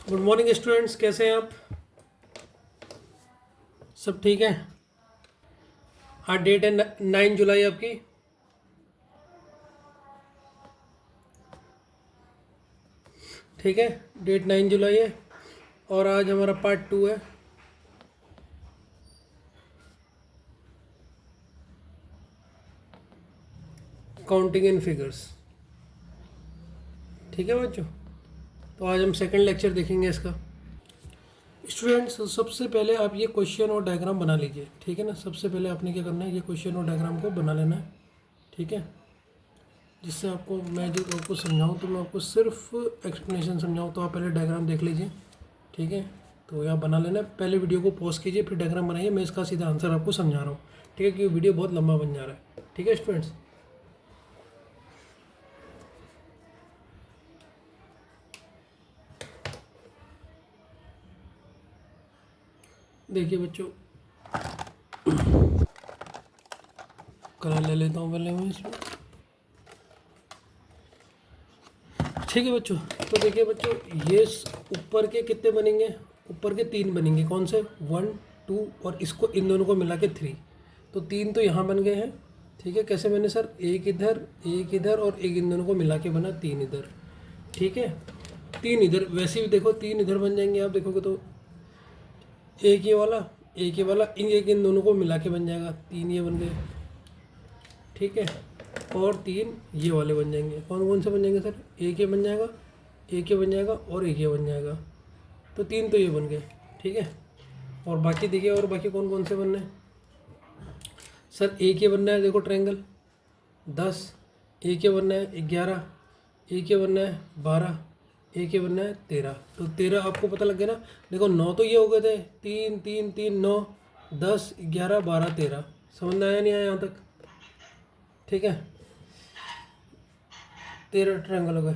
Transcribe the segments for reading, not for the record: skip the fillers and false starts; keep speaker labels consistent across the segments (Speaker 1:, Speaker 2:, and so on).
Speaker 1: Good morning students, कैसे हैं आप? सब ठीक है। आज डेट है 9 जुलाई आपकी। ठीक है, डेट 9 जुलाई है और आज हमारा पार्ट 2 है। Counting in figures. ठीक है बच्चों, तो आज हम सेकंड लेक्चर देखेंगे इसका। स्टूडेंट्स, सबसे पहले आप ये क्वेश्चन और डायग्राम बना लीजिए। ठीक है ना, सबसे पहले आपने क्या करना है, ये क्वेश्चन और डायग्राम को बना लेना है। ठीक है, जिससे आपको मैं जो आपको समझाऊँ तो मैं आपको सिर्फ एक्सप्लेनेशन समझाऊँ, तो आप पहले डायग्राम देख लीजिए। ठीक है, तो यहाँ बना लेना। पहले वीडियो को पॉज कीजिए, फिर डायग्राम बनाइए। मैं इसका सीधा आंसर आपको समझा रहा हूँ। ठीक है, क्योंकि वीडियो बहुत लंबा बन जा रहा है। ठीक है स्टूडेंट्स, देखिए बच्चों, कलर ले लेता हूँ पहले मैं इसमें। ठीक है बच्चों, तो देखिए बच्चों, ये ऊपर के कितने बनेंगे? ऊपर के 3 बनेंगे। कौन से? 1 2 और इसको इन दोनों को मिला के 3। तो 3 तो यहाँ बन गए हैं। ठीक है, कैसे बने सर? एक इधर और एक इन दोनों को मिला के बना 3 इधर। ठीक है, 3 इधर। वैसे भी देखो 3 इधर बन जाएंगे, आप देखोगे तो एक ये वाला इन दोनों को मिला के बन जाएगा 3, ये बन गए। ठीक है, और 3 ये वाले बन जाएंगे। कौन कौन से बन जाएंगे सर? एक ये बन जाएगा, एक ये बन जाएगा और एक ये बन जाएगा। तो 3 तो ये बन गए। ठीक है, और बाकी देखिए, और बाकी कौन कौन से बनने हैं सर? एक ये बनना है, देखो ट्रायंगल 10, एक ये बनना है 11, एक ये बनना है 12, एक ये बनना है 13। तो 13 आपको पता लग गया ना। देखो 9 तो ये हो गए थे, 3 3 3 9 10 11 12 13। समझ में आया नहीं आया यहाँ तक? ठीक है, 13 ट्रायंगल हो गए।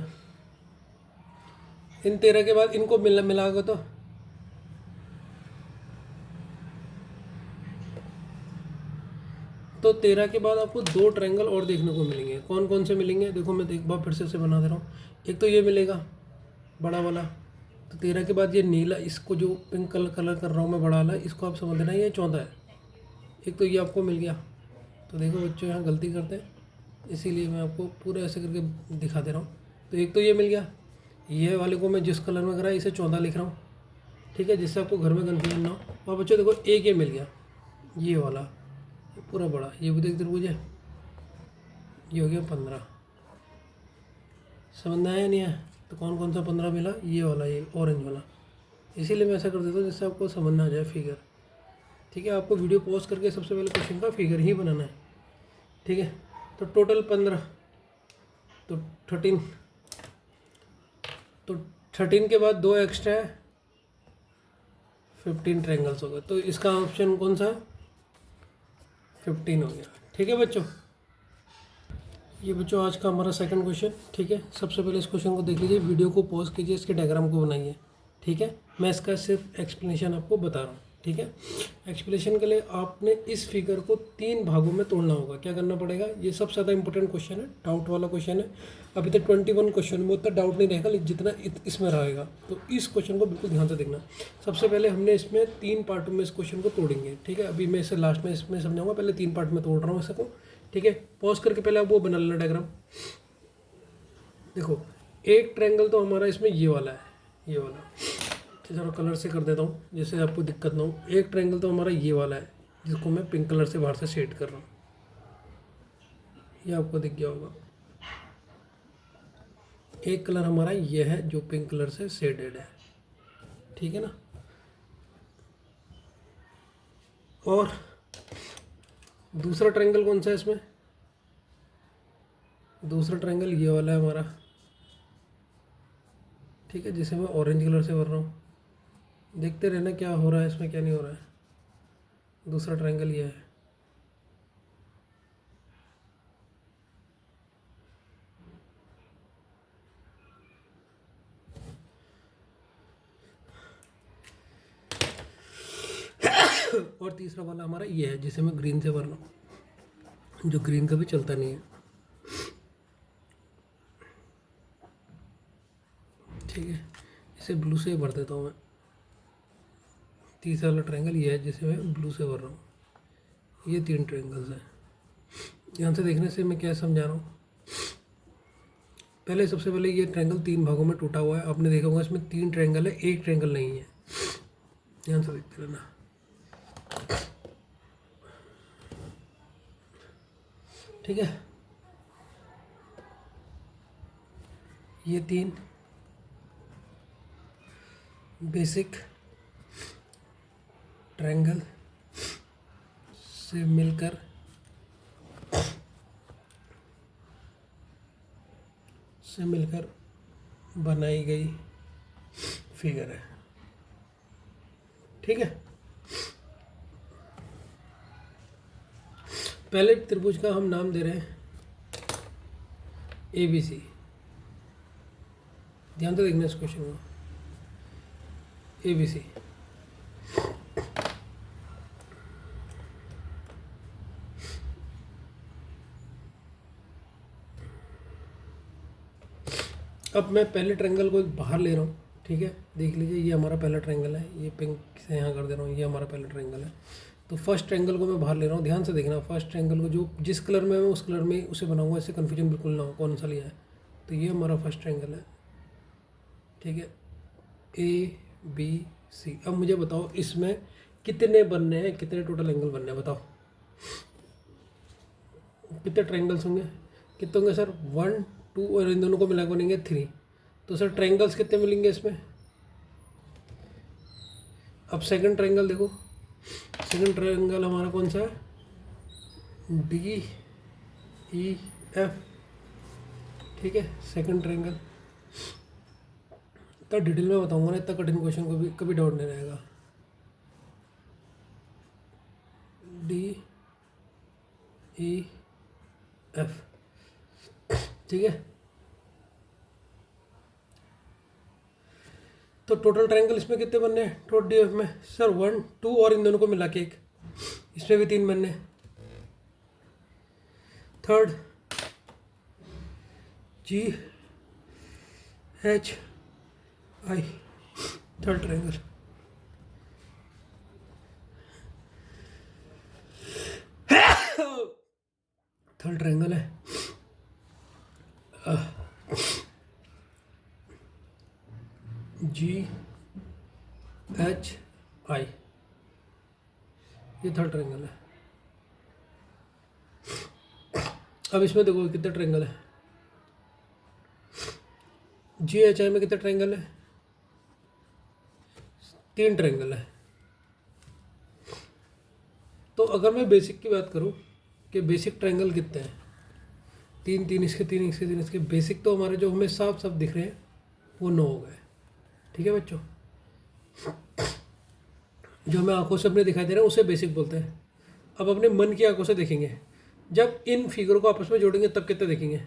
Speaker 1: इन 13 के बाद इनको मिला के तो 13 के बाद आपको 2 ट्रायंगल और देखने को मिलेंगे। कौन कौन से मिलेंगे? देखो मैं एक बार फिर से बना दे रहा हूँ। एक तो ये मिलेगा बड़ा वाला। तो 13 के बाद ये नीला, इसको जो पिंक कलर कर रहा हूँ मैं, बड़ा वाला, इसको आप समझ लेना ये 14 है। एक तो ये आपको मिल गया। तो देखो बच्चों, यहाँ गलती करते हैं, इसीलिए मैं आपको पूरा ऐसे करके दिखा दे रहा हूँ। तो एक तो ये मिल गया, ये वाले को मैं जिस कलर में करा इसे 14 लिख रहा हूँ। ठीक है, जिससे आपको घर में कन्फ्यूजन ना हो। और बच्चों देखो, एक ये मिल गया, ये वाला, ये पूरा बड़ा, ये भी देख त्रिभुज है, ये हो गया 15। समझ में आया नहीं है? तो कौन कौन सा 15 मिला? ये वाला, ये ऑरेंज वाला। इसीलिए मैं ऐसा कर देता हूँ जिससे आपको समझ ना आ जाए फिगर। ठीक है, आपको वीडियो पॉज करके सबसे पहले क्वेश्चन का फिगर ही बनाना है। ठीक है, तो टोटल 15, तो 13, तो 13 के बाद 2 एक्स्ट्रा है, 15 ट्रायंगल्स हो गए। तो इसका ऑप्शन कौन सा है? 15 हो गया। ठीक है बच्चों, ये बच्चों आज का हमारा सेकंड क्वेश्चन। ठीक है, सबसे पहले इस क्वेश्चन को देख लीजिए, वीडियो को पॉज कीजिए, इसके डायग्राम को बनाइए। ठीक है, मैं इसका सिर्फ एक्सप्लेनेशन आपको बता रहा हूँ। ठीक है, एक्सप्लेनेशन के लिए आपने इस फिगर को 3 भागों में तोड़ना होगा। क्या करना पड़ेगा? ये सबसे ज़्यादा इंपॉर्टेंट क्वेश्चन है, डाउट वाला क्वेश्चन है। अभी तक 21 क्वेश्चन में उतना डाउट नहीं रहेगा जितना इसमें रहेगा। तो इस क्वेश्चन को बिल्कुल ध्यान से देखना। सबसे पहले हमने इसमें 3 पार्टों में इस क्वेश्चन को तोड़ेंगे। ठीक है, अभी मैं इसे लास्ट में इसमें समझाऊंगा, पहले 3 पार्ट में तोड़ रहा हूँ इसको। ठीक है, पॉज करके पहले आप वो बना लेना डायग्राम। देखो, एक ट्रायंगल तो हमारा इसमें ये वाला है, ये वाला। थोड़ा कलर से कर देता हूँ जिससे आपको दिक्कत ना हो। एक ट्रायंगल तो हमारा ये वाला है, जिसको मैं पिंक कलर से बाहर से शेड कर रहा हूँ। ये आपको दिख गया होगा। एक कलर हमारा ये है जो पिंक कलर से शेडेड है। ठीक है ना, और दूसरा ट्रायंगल कौन सा है इसमें? दूसरा ट्रायंगल ये वाला है हमारा। ठीक है, जिसे मैं ऑरेंज कलर से भर रहा हूँ। देखते रहना क्या हो रहा है इसमें, क्या नहीं हो रहा है। दूसरा ट्रायंगल ये है। और तीसरा वाला हमारा ये है, जिसे मैं ग्रीन से भर रहा हूँ, जो ग्रीन कभी चलता नहीं है। ठीक है, इसे ब्लू से भर देता हूँ मैं। तीसरा वाला ट्रायंगल ये है जिसे मैं ब्लू से भर रहा हूँ। ये 3 ट्रायंगल्स हैं। यहाँ से देखने से मैं क्या समझा रहा हूँ, पहले सबसे पहले ये ट्रायंगल 3 भागों में टूटा हुआ है। आपने देखा होगा इसमें 3 ट्रायंगल है, एक ट्रायंगल नहीं है। ध्यान से देखते रहना। ठीक है, ये 3 बेसिक ट्रायंगल से मिलकर बनाई गई फिगर है। ठीक है, पहले त्रिभुज का हम नाम दे रहे हैं ABC। ध्यान से देखना इस क्वेश्चन को, ABC। अब मैं पहले ट्रायंगल को बाहर ले रहा हूँ। ठीक है, देख लीजिए ये हमारा पहला ट्रायंगल है, ये पिंक से यहाँ कर दे रहा हूँ, ये हमारा पहला ट्रायंगल है। तो फर्स्ट ट्रायंगल को मैं बाहर ले रहा हूँ। ध्यान से देखना, फर्स्ट ट्रायंगल को जो जिस कलर में मैं उस कलर में उसे बनाऊंगा, इससे कन्फ्यूजन बिल्कुल ना हो कौन सा लिया है। तो ये हमारा फर्स्ट ट्रायंगल है। ठीक है, ABC। अब मुझे बताओ इसमें कितने बनने हैं, कितने टोटल एंगल बनने हैं, बताओ कितने ट्रायंगल्स होंगे, कितने होंगे सर? 1 2 और इन दोनों को मिला के बनेंगे 3। तो सर ट्रायंगल्स कितने मिलेंगे इसमें? अब सेकंड ट्रायंगल देखो, सेकंड ट्रायंगल हमारा कौन सा है? DEF। ठीक है, सेकंड ट्रायंगल। इतना डिटेल में बताऊंगा ना, इतना कठिन क्वेश्चन को भी कभी डाउट नहीं रहेगा। DEF। ठीक है, तो टोटल ट्रायंगल इसमें कितने बनने हैं टोटल DEF में? सर 1 2 और इन दोनों को मिला के एक, इसमें भी 3 बनने। Third GHI, third triangle. Third triangle है GHI, ये थर्ड ट्रायंगल है। अब इसमें देखो कितने ट्रायंगल है। GHI में कितने ट्रायंगल है? 3 ट्रायंगल है। तो अगर मैं बेसिक की बात करूं कि बेसिक ट्रायंगल कितने हैं, 3 3 इसके, 3 इसके, 3 इसके, बेसिक तो हमारे जो हमें साफ साफ दिख रहे हैं वो 9 हो गए। ठीक है बच्चों, जो हमें आंखों से अपने दिखाई दे रहा है उसे बेसिक बोलते हैं। अब अपने मन की आंखों से देखेंगे, जब इन फिगरों को आपस में जोड़ेंगे तब कितने देखेंगे?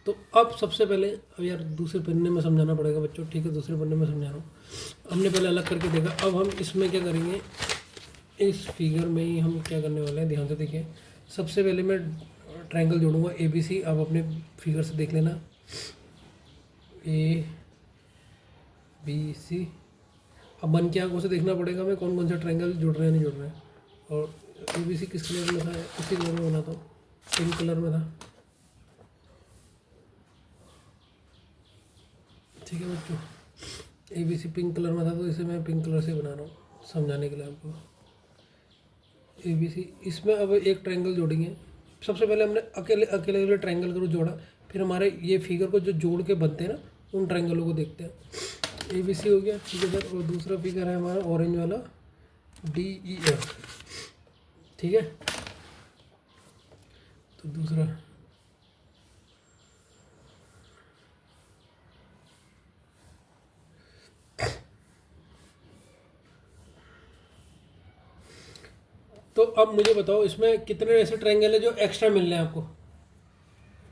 Speaker 1: तो अब सबसे पहले, अब यार दूसरे पन्ने में समझाना पड़ेगा बच्चों। ठीक है, दूसरे पन्ने में समझा रहा हूँ। हमने पहले अलग करके देखा, अब हम इसमें क्या करेंगे, इस फिगर में ही हम क्या करने वाले हैं, ध्यान से देखिए। सबसे पहले मैं ट्रायंगल जोड़ूंगा ABC। अब अपने फिगर से देख लेना, ABC। अब मन की आंखों से देखना पड़ेगा मैं कौन कौन सा ट्रायंगल जुड़ रहे हैं नहीं जुड़ रहे हैं। और ABC किस कलर में था? इसी कलर में बना था, पिंक कलर में था। ठीक है बच्चों, ABC पिंक कलर में था, तो इसे मैं पिंक कलर से बना रहा हूँ समझाने के लिए आपको। ABC, इसमें अब एक ट्रायंगल जोड़ेंगे। सबसे पहले हमने अकेले अकेले ट्रायंगल को जोड़ा, फिर हमारे ये फिगर को जो जोड़ के बनते हैं ना, उन ट्रायंगलों को देखते हैं। ABC हो गया। ठीक है सर, और दूसरा फिगर है हमारा ऑरेंज वाला, DEF। ठीक है, तो दूसरा तो अब मुझे बताओ इसमें कितने ऐसे ट्रायंगल है जो एक्स्ट्रा मिल रहे हैं आपको?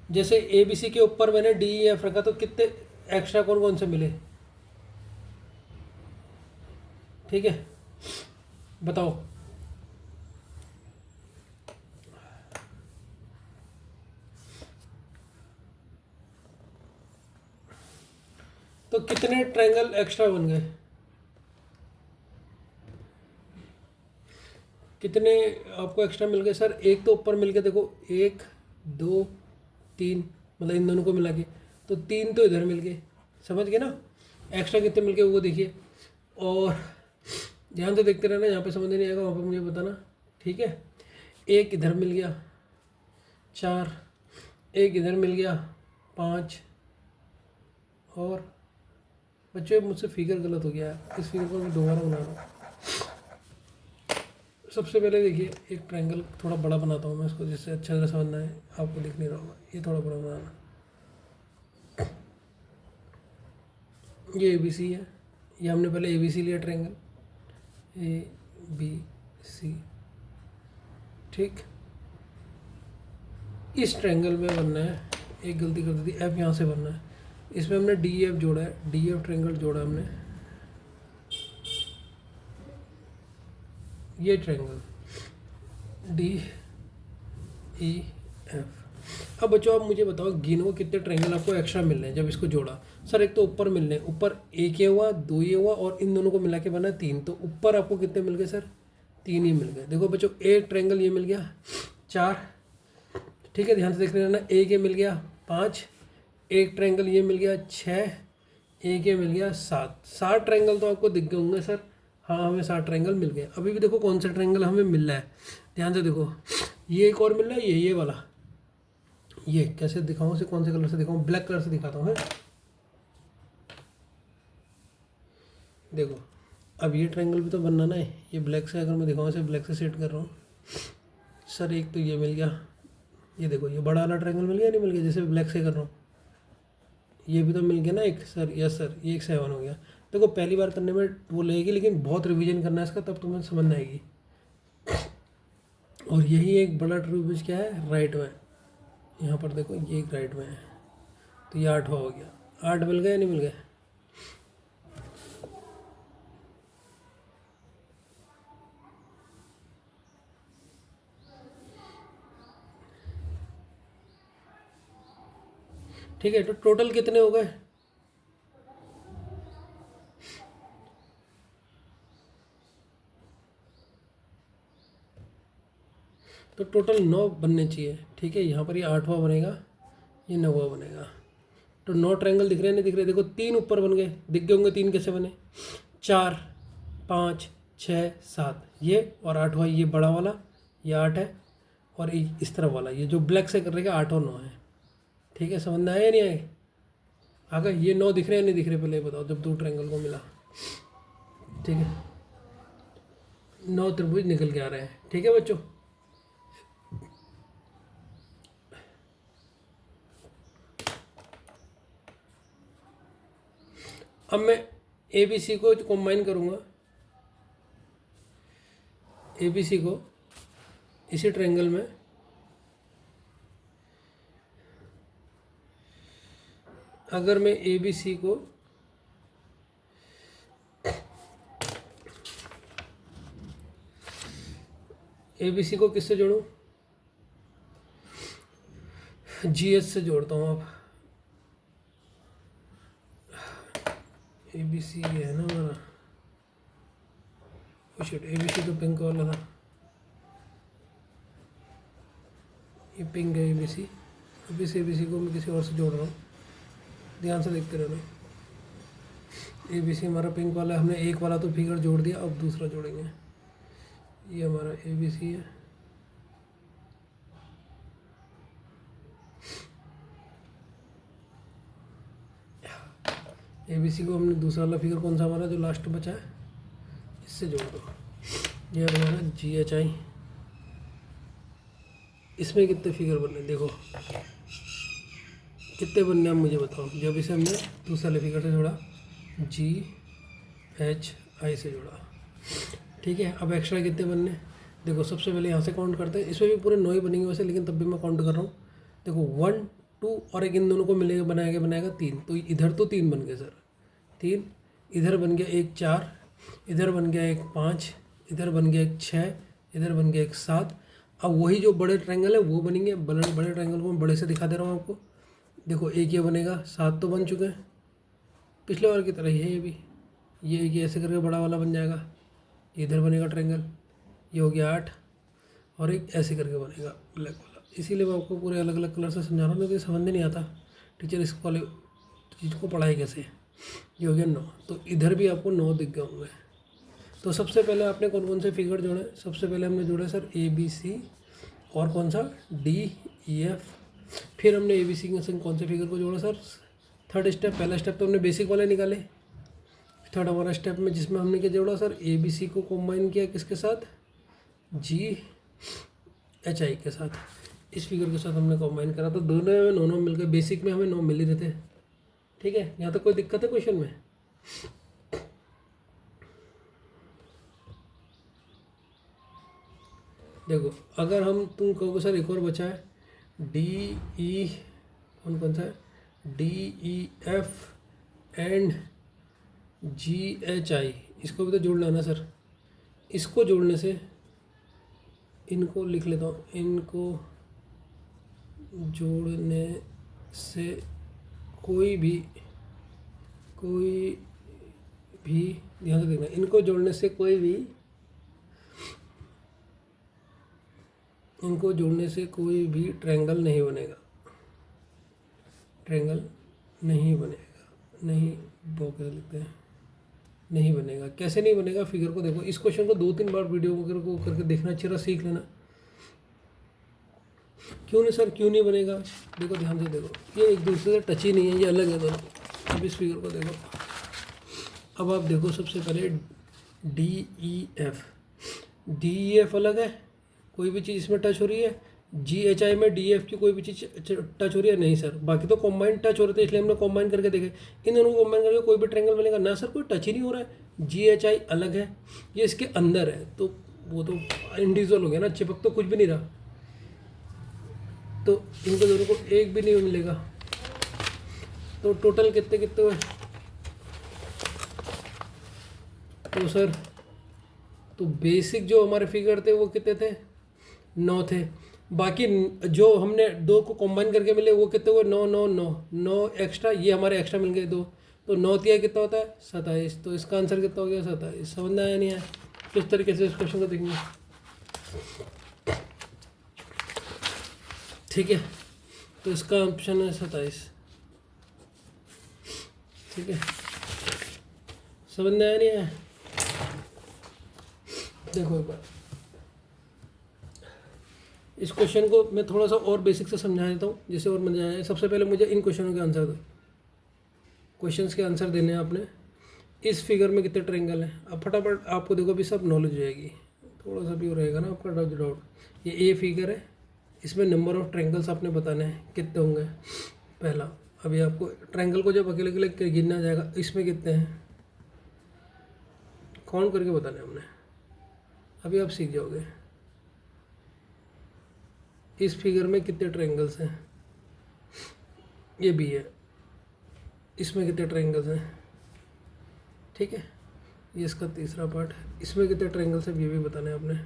Speaker 1: जैसे ABC के ऊपर मैंने DEF रखा, तो कितने एक्स्ट्रा कौन कौन से मिले? ठीक है, बताओ। तो कितने ट्रायंगल एक्स्ट्रा बन गए, कितने आपको एक्स्ट्रा मिल गए सर? एक तो ऊपर मिल गया, देखो 1 2 3, मतलब इन दोनों को मिला के तो 3 तो इधर मिल गए, समझ गए ना? एक्स्ट्रा कितने मिल गए वो देखिए, और ध्यान से देखते रहना, यहाँ पे समझ नहीं आएगा वहाँ पे मुझे बताना, ठीक है? एक इधर मिल गया 4, एक इधर मिल गया 5, और बच्चों मुझसे फिगर गलत हो गया है, इस फिगर को मैं दोबारा बना रहा हूँ। सबसे पहले देखिए एक ट्रायंगल थोड़ा बड़ा बनाता हूँ मैं इसको, जिससे अच्छा तरह समझना है, आपको दिख नहीं रहा होगा, ये थोड़ा बड़ा बनाना। ये ए बी सी है, ये हमने पहले ए बी सी लिया ट्रायंगल, ए बी सी, ठीक। इस ट्रायंगल में बनना है, एक गलती कर दी थी, एफ यहाँ से बनना है, इसमें हमने डी एफ जोड़ा है, डी एफ ट्रायंगल जोड़ा हमने, ये ट्रायंगल डी ई एफ। अब बच्चों आप मुझे बताओ, गिनो कितने ट्रायंगल आपको एक्स्ट्रा मिल रहे हैं जब इसको जोड़ा? सर एक तो ऊपर मिल रहे हैं, ऊपर एक ये हुआ, 2 ये हुआ, और इन दोनों को मिला के बना 3, तो ऊपर आपको कितने मिल गए सर? 3 ही मिल गए। देखो बच्चों एक ट्रायंगल ये मिल गया 4, ठीक है, ध्यान से देख लेना, एक ये मिल गया 5, एक ट्रायंगल ये मिल गया 6, एक ये मिल गया 7 ट्रायंगल तो आपको दिख गए होंगे सर। हाँ हमें 7 ट्रायंगल मिल गए। अभी भी देखो कौन सा ट्रायंगल हमें मिल रहा है, ध्यान से देखो, ये एक और मिल रहा है, ये वाला, ये कैसे दिखाऊं इसे, कौन से कलर से दिखाऊं? ब्लैक कलर से दिखाता हूँ, है देखो। अब ये ट्रायंगल भी तो बनना ना है, ये ब्लैक से अगर मैं दिखाऊँ, इसे ब्लैक से सेट कर रहा हूँ सर। एक तो ये मिल गया, ये देखो ये बड़ा वाला ट्रायंगल मिल गया, नहीं मिल गया, जैसे ब्लैक से कर रहा हूँ, ये भी तो मिल गया ना एक सर। यस सर, ये एक 7 हो गया। देखो पहली बार करने में वो लगेगी, लेकिन बहुत रिवीजन करना है इसका, तब तुम्हें समझ में आएगी। और यही एक बड़ा ट्रिब्यूज क्या है, राइट में, यहाँ पर देखो ये एक राइट में है, तो ये 8वां हो गया। 8 मिल गए नहीं मिल गए? ठीक है, तो टोटल कितने हो गए? तो टोटल 9 बनने चाहिए, ठीक है। यहाँ पर ये 8वां बनेगा, ये 9वां बनेगा। तो 9 ट्रायंगल दिख रहे हैं नहीं दिख रहे? देखो 3 ऊपर बन गए, दिख गए होंगे 3 कैसे बने? 4 5 6 7 ये, और 8वां ये बड़ा वाला, ये 8 है, और इस तरफ वाला ये जो ब्लैक से कर रहेगा 8 और 9 है, ठीक है। समझ में आया या नहीं आए? अगर ये 9 दिख रहे हैं नहीं दिख रहे, पहले ये बताओ, जब 2 ट्रायंगल को मिला, ठीक है, 9 त्रिभुज निकल के आ रहे हैं, ठीक है बच्चों। अब मैं ए बी सी को कंबाइन करूँगा, ए बी सी को इसी ट्रायंगल में, अगर मैं ए बी सी को किससे जोड़ूं? जी एच से जोड़ता हूँ। अब ए बी सी है ना हमारा, शिट, ए बी सी तो पिंक वाला था, ये पिंक है ए बी सी। अब इस ए बी सी को मैं किसी और से जोड़ रहा हूँ, ध्यान से देखते रहना। ए बी सी हमारा पिंक वाला है, हमने एक वाला तो फिगर जोड़ दिया, अब दूसरा जोड़ेंगे। ये हमारा ए बी सी है, ए बी सी को हमने दूसरा वाला फिगर कौन सा हमारा जो लास्ट बचा है, इससे जोड़ दो। ये हमारा जी एच आई। इसमें कितने फिगर बनने देखो, कितने बनने हैं मुझे बताओ। जब इसे हमने दूसरे वाले फिगर से जोड़ा, जी एच आई से जोड़ा, ठीक है। अब एक्स्ट्रा कितने बनने देखो, सबसे पहले यहाँ से काउंट करते हैं। इसमें भी पूरे 9 ही बनेंगे वैसे, लेकिन तब भी मैं काउंट कर रहा हूँ। देखो 1 2 और एक इन दोनों को मिलेगा, बनाएगा 3, तो इधर तो 3 बन गए सर, 3, इधर बन गया एक 4, इधर बन गया एक 5, इधर बन गया एक 6, इधर बन गया एक 7। अब वही जो बड़े ट्रायंगल है वो बनेंगे, बड़े ट्रायंगल को मैं बड़े से दिखा दे रहा हूँ आपको। देखो एक ये बनेगा, 7 तो बन चुके हैं, पिछले बार की तरह ही है ये भी। ये ऐसे करके बड़ा वाला बन जाएगा, इधर बनेगा ट्रायंगल, ये हो गया 8, और एक ऐसे करके बनेगा ब्लैक वाला। इसीलिए मैं आपको पूरे अलग अलग कलर से समझा रहा हूँ, क्योंकि समझ में नहीं आता टीचर इस वाले चीज़ को पढ़ाए कैसे। ये हो गया 9, तो इधर भी आपको 9 दिख गए होंगे। तो सबसे पहले आपने कौन कौन से फिगर जोड़े? सबसे पहले हमने जोड़े सर ABC, और कौन सा DEF। फिर हमने ABC के संग कौन से फिगर को जोड़ा सर? Third step. पहला स्टेप तो हमने बेसिक वाले निकाले। थर्ड हमारा स्टेप में जिसमें हमने क्या जोड़ा सर? ABC को कॉम्बाइन किया किसके साथ? GHI के साथ। इस फिगर के साथ हमने कॉम्बाइन करा, तो दोनों में 9 मिल गए। बेसिक में हमें 9 मिल ही रहे थे। ठीक है, यहाँ तक कोई दिक्कत है क्वेश्चन में? देखो, अगर हम तुम कहोगे सर एक और बचा है DE, कौन कौन सा है? DEF एंड GHI, इसको भी तो जोड़ लेना सर। इसको जोड़ने से, इनको लिख लेता हूँ, इनको जोड़ने से कोई भी ध्यान से देखना, इनको जोड़ने से कोई भी ट्रायंगल नहीं बनेगा। ट्रायंगल नहीं बनेगा, नहीं बोके लिखते हैं, नहीं बनेगा। कैसे नहीं बनेगा? फिगर को देखो। इस क्वेश्चन को 2-3 बार वीडियो वगैरह को करके देखना, अच्छी तरह सीख लेना। क्यों नहीं सर, क्यों नहीं बनेगा? देखो ध्यान से देखो, ये एक दूसरे से टच ही नहीं है, ये अलग है दोनों। अब इस फिगर को देखो। अब आप देखो, सबसे पहले DEF अलग है, कोई भी चीज़ इसमें टच हो रही है। GHI में DF की कोई भी चीज़ टच हो रही है? नहीं सर। बाकी तो कॉम्बाइंड टच हो रहे थे, इसलिए हमने कॉम्बाइन करके देखे। इन दोनों को कॉम्बाइन करके कोई भी ट्रायंगल बनेगा ना सर? कोई टच ही नहीं हो रहा है। GHI अलग है, ये इसके अंदर है, तो वो तो इंडिविजुअल हो गया ना, चिपक तो कुछ भी नहीं रहा। तो इनको दोनों को एक भी नहीं मिलेगा। तो टोटल कितने कितने हुए? तो सर, तो बेसिक जो हमारे फिगर थे वो कितने थे? 9 थे। बाकी जो हमने 2 को कंबाइन करके मिले वो कितने हुए? 9 9 9 9 एक्स्ट्रा, ये हमारे एक्स्ट्रा मिल गए 2। तो 9 तिया कितना होता है? 27। तो इसका आंसर कितना हो गया? 27। समझ में आया नहीं आया? किस तरीके से इस क्वेश्चन को देखेंगे? ठीक है, तो इसका ऑप्शन है 27। ठीक है, समझ में आया नहीं आया? देखो एक बार इस क्वेश्चन को मैं थोड़ा सा और बेसिक से समझा देता हूँ, जिससे और मजा आए। सबसे पहले मुझे इन क्वेश्चनों के आंसर दो। क्वेश्चंस के आंसर देने हैं आपने। इस फिगर में कितने ट्रायंगल हैं? अब फटाफट आपको देखो, अभी सब नॉलेज हो जाएगी। थोड़ा सा भी हो रहेगा ना आपका डाउट। ये ए फिगर है, इसमें नंबर ऑफ ट्रायंगल्स आपने बताने हैं कितने होंगे। पहला, अभी आपको ट्रायंगल को जब अकेले अकेले गिनना जाएगा, इसमें कितने हैं काउंट करके बताने हमने। अभी आप सीख जाओगे। इस फिगर में कितने ट्रायंगल्स हैं? ये भी है, इसमें कितने ट्रायंगल्स हैं? ठीक है, ये इसका तीसरा पार्ट है। इसमें कितने ट्रायंगल्स हैं ये भी बताना है आपने।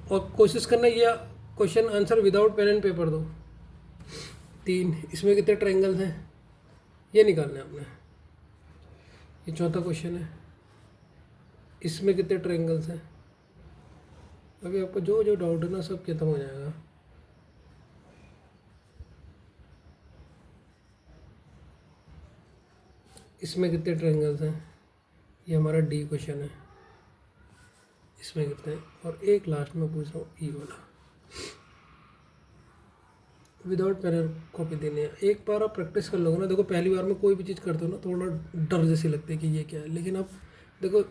Speaker 1: और कोशिश करना ये question answer without pen and paper दो। 3, इसमें कितने ट्रायंगल्स हैं ये निकालना है आपने। ये चौथा क्वेश्चन है, इसमें कितने ट्रायंगल्स हैं। अभी आपको जो जो डाउट है ना सब खत्म हो जाएगा। इसमें कितने ट्रायंगल्स हैं, ये हमारा डी क्वेश्चन है। इसमें कितने हैं? और एक लास्ट में पूछ रहा हूँ ई वाला, विदाउट पेन एंड कॉपी देने हैं। एक बार आप प्रैक्टिस कर लोगे ना, देखो पहली बार में कोई भी चीज़ करते हो ना थोड़ा डर जैसी लगती है कि ये क्या है, लेकिन अब देखो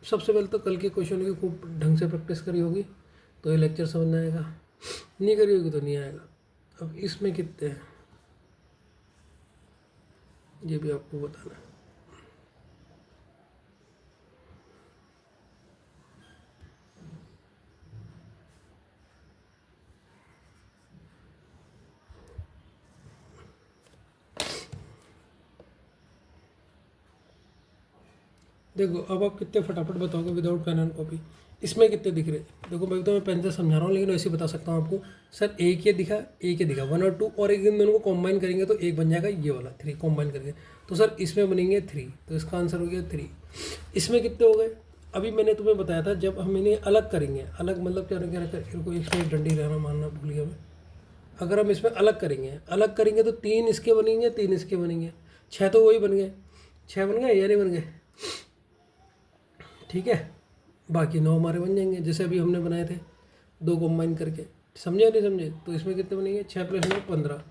Speaker 1: सबसे पहले तो कल के क्वेश्चन की खूब ढंग से प्रैक्टिस करी होगी तो ये लेक्चर समझ में आएगा, नहीं करी होगी तो नहीं आएगा। अब इसमें कितने हैं ये भी आपको बताना है। देखो अब आप कितने फटाफट बताओगे विदाउट पेन एंड कॉपी। इसमें कितने दिख रहे, देखो मैं तो मैं पेन से समझा रहा हूँ लेकिन वैसे बता सकता हूँ आपको। सर एक ये दिखा, एक ये दिखा, 1 और 2, और एक इन दोनों को कॉम्बाइन करेंगे तो एक बन जाएगा ये वाला 3 कॉम्बाइन करके। तो सर इसमें बनेंगे 3, तो इसका आंसर हो गया 3। इसमें कितने हो गए, अभी मैंने तुम्हें बताया था जब हम इन्हें अलग करेंगे, अलग मतलब क्या क्या कोई इसमें डंडी रहना मानना भूल गया मैं। अगर हम इसमें अलग करेंगे तो 3 इसके बनेंगे, 3 इसके बनेंगे, 6 तो वही बन गए, 6 बन गए या नहीं बन गए, ठीक है। बाकी 9 हमारे बन जाएंगे जैसे अभी हमने बनाए थे 2 कॉम्बाइन करके, समझे या नहीं समझे। तो इसमें कितने बनेंगे, 6 + 9 15।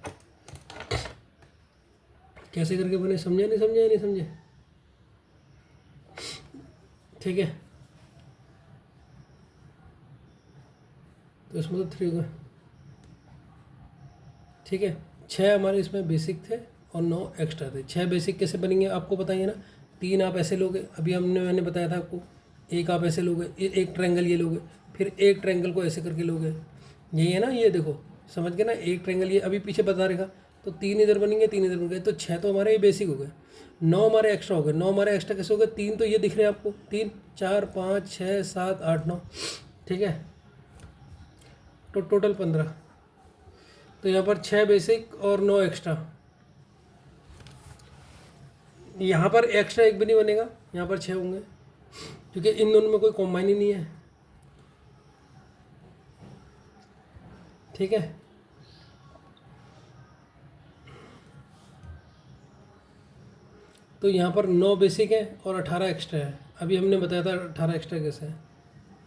Speaker 1: कैसे करके बने, समझे नहीं समझे या नहीं समझे, ठीक है। तो इसमें तो 3 होगा, ठीक है। 6 हमारे इसमें बेसिक थे और 9 एक्स्ट्रा थे। 6 बेसिक कैसे बनेंगे आपको बताइए ना, 3 आप ऐसे लोगे, अभी मैंने बताया था आपको, एक आप ऐसे लोगे, एक ट्रायंगल ये लोगे, फिर एक ट्रायंगल को ऐसे करके लोगे, यही है ना, ये देखो समझ गए ना, एक ट्रायंगल ये अभी पीछे बता रहेगा। तो 3 इधर बनेंगे, 3 इधर बन गए, तो 6 तो हमारे ये बेसिक हो गए, 9 हमारे एक्स्ट्रा हो गए। 9 हमारे एक्स्ट्रा कैसे हो गए, 3 तो ये दिख रहे हैं आपको, 3 4 5 6 7 8 9, ठीक है। तो टोटल 15। तो यहाँ पर 6 बेसिक और 9 एक्स्ट्रा, यहाँ पर एक्स्ट्रा एक भी नहीं बनेगा, यहाँ पर 6 होंगे क्योंकि इन दोनों में कोई कॉम्बाइन ही नहीं है, ठीक है। तो यहाँ पर 9 बेसिक है और 18 एक्स्ट्रा है, अभी हमने बताया था 18 एक्स्ट्रा कैसे है,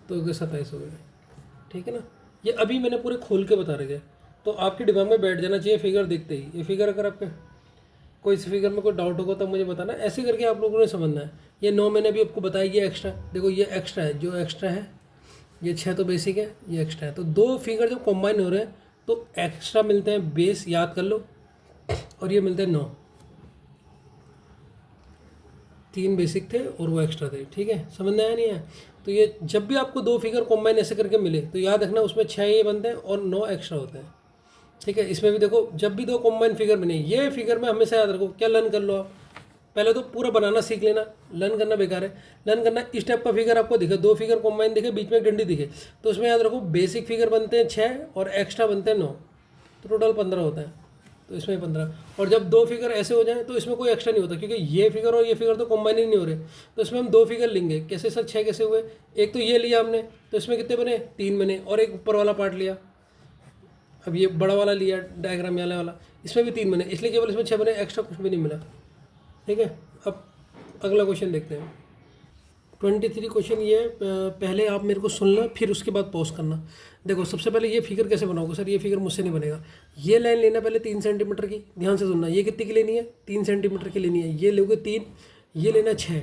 Speaker 1: तो 27 हो गए, ठीक है ना। ये अभी मैंने पूरे खोल के बता रखे, तो आपके दिमाग में बैठ जाना चाहिए फिगर देखते ही। ये फिगर अगर आपके कोई इस फिगर में कोई डाउट होगा तो मुझे बताना, ऐसे करके आप लोगों ने समझना है। ये 9 मैंने अभी आपको बताया, ये एक्स्ट्रा, देखो ये एक्स्ट्रा है, जो एक्स्ट्रा है ये 6 तो बेसिक है, ये एक्स्ट्रा है। तो 2 फिगर जब कॉम्बाइन हो रहे हैं तो एक्स्ट्रा मिलते हैं बेस, याद कर लो, और ये मिलते हैं 9। 3 बेसिक थे और वो एक्स्ट्रा थे, ठीक है, समझ में आया नहीं है। तो ये जब भी आपको 2 फिगर कॉम्बाइन ऐसे करके मिले तो याद रखना उसमें 6 ये बनते हैं और 9 एक्स्ट्रा होते हैं, ठीक है। इसमें भी देखो जब भी 2 कॉम्बाइन फिगर बने, ये फिगर में हमेशा याद रखो, क्या लर्न कर लो आप, पहले तो पूरा बनाना सीख लेना, लर्न करना बेकार है। लर्न करना इस टाइप का फिगर आपको दिखे, 2 फिगर कॉम्बाइन दिखे, बीच में एक डंडी दिखे, तो उसमें याद रखो बेसिक फिगर बनते हैं 6 और एक्स्ट्रा बनते हैं 9, तो टोटल 15 होता है। तो इसमें 15, और जब 2 फिगर ऐसे हो जाएं तो इसमें कोई एक्स्ट्रा नहीं होता क्योंकि ये फिगर और ये फिगर तो कॉम्बाइन ही नहीं हो रहे, तो इसमें हम 2 फिगर लेंगे। कैसे सर 6 कैसे हुए, एक तो ये लिया हमने तो इसमें कितने बने, 3 बने, और एक ऊपर वाला पार्ट लिया, अब ये बड़ा वाला लिया डायग्राम वाला, इसमें भी 3 बने, इसलिए केवल इसमें 6 बने, एक्स्ट्रा कुछ भी नहीं मिला, ठीक है। अब अगला क्वेश्चन देखते हैं। 23 क्वेश्चन ये है, पहले आप मेरे को सुनना फिर उसके बाद पॉज करना। देखो सबसे पहले ये फिगर कैसे बनाओगे, सर ये फिगर मुझसे नहीं बनेगा। ये लाइन लेना पहले 3 सेंटीमीटर की, ध्यान से सुनना, ये कितनी की लेनी है, 3 सेंटीमीटर की लेनी है। ये लोगे 3, ये लेना 6,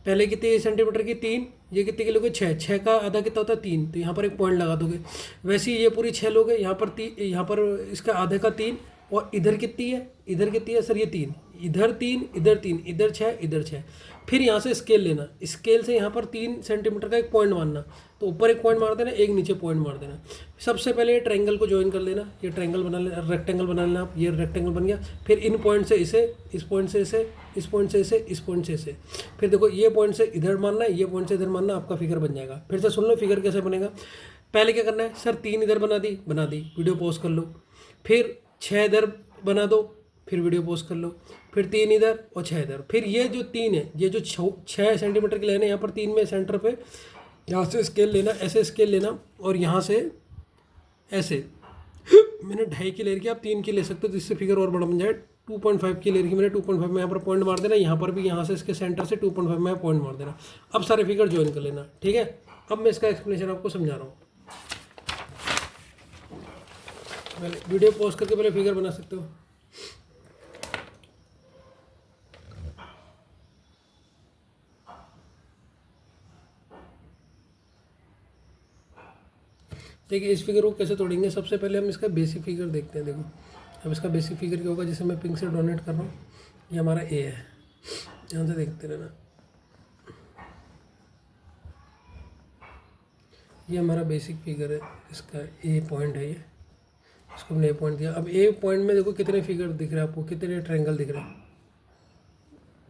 Speaker 1: पहले कितनी सेंटीमीटर की 3, ये कितने की लोगे 6, 6 का आधा कितना होता है 3, तो यहाँ पर एक पॉइंट लगा दोगे। वैसे ही ये पूरी 6 लोगे, यहाँ पर यहाँ पर इसका आधे का 3, और इधर कितनी है, इधर कितनी है सर ये 3, इधर 3, इधर 3, इधर 6, इधर 6। फिर यहाँ से स्केल लेना, स्केल से यहाँ पर 3 सेंटीमीटर का एक पॉइंट मारना, तो ऊपर एक पॉइंट मार देना, एक नीचे पॉइंट मार देना। सबसे पहले ये ट्रायंगल को ज्वाइन कर लेना, ये ट्रायंगल बना लेना, रेक्टेंगल बना लेना आप, ये रेक्टेंगल बन गया। फिर इन पॉइंट से इसे, इस पॉइंट से इसे, इस पॉइंट से इसे, इस पॉइंट से इसे, फिर देखो ये पॉइंट से इधर मारना है, ये पॉइंट से इधर मारना, आपका फिगर बन जाएगा। फिर से सुन लो फिगर कैसे बनेगा। पहले क्या करना है, सर 3 इधर बना दी, वीडियो पॉज कर लो, फिर 6 इधर बना दो, फिर वीडियो पॉज कर लो, फिर 3 इधर और 6 इधर। फिर ये जो 3 है, ये जो 6 सेंटीमीटर की लाइन है, यहाँ पर 3 में सेंटर पे यहाँ से स्केल लेना, ऐसे स्केल लेना, और यहाँ से ऐसे मैंने 2.5 की ले रखी, आप 3 की ले सकते हो जिससे फिगर और बड़ा बन जाए। 2.5 की ले रखी मैंने, 2.5 में यहाँ पर पॉइंट मार देना, यहाँ पर भी यहाँ से इसके सेंटर से 2.5 में पॉइंट मार देना। अब सारे फिगर ज्वाइन कर लेना, ठीक है। अब मैं इसका एक्सप्लेनेशन आपको समझा रहा हूँ। पहले वीडियो पॉज करके पहले फिगर बना सकते हो। देखिए इस फिगर को कैसे तोड़ेंगे, सबसे पहले हम इसका बेसिक फिगर देखते हैं। देखो अब इसका बेसिक फिगर क्या होगा, जिसे मैं पिंक से डोनेट कर रहा हूँ, ये हमारा ए है, यहाँ से देखते रहना, ये हमारा बेसिक फिगर है, इसका ए पॉइंट है, ये इसको हमने ए पॉइंट दिया। अब ए पॉइंट में देखो कितने फिगर दिख रहे हैं आपको, कितने ट्रायंगल दिख रहे हैं,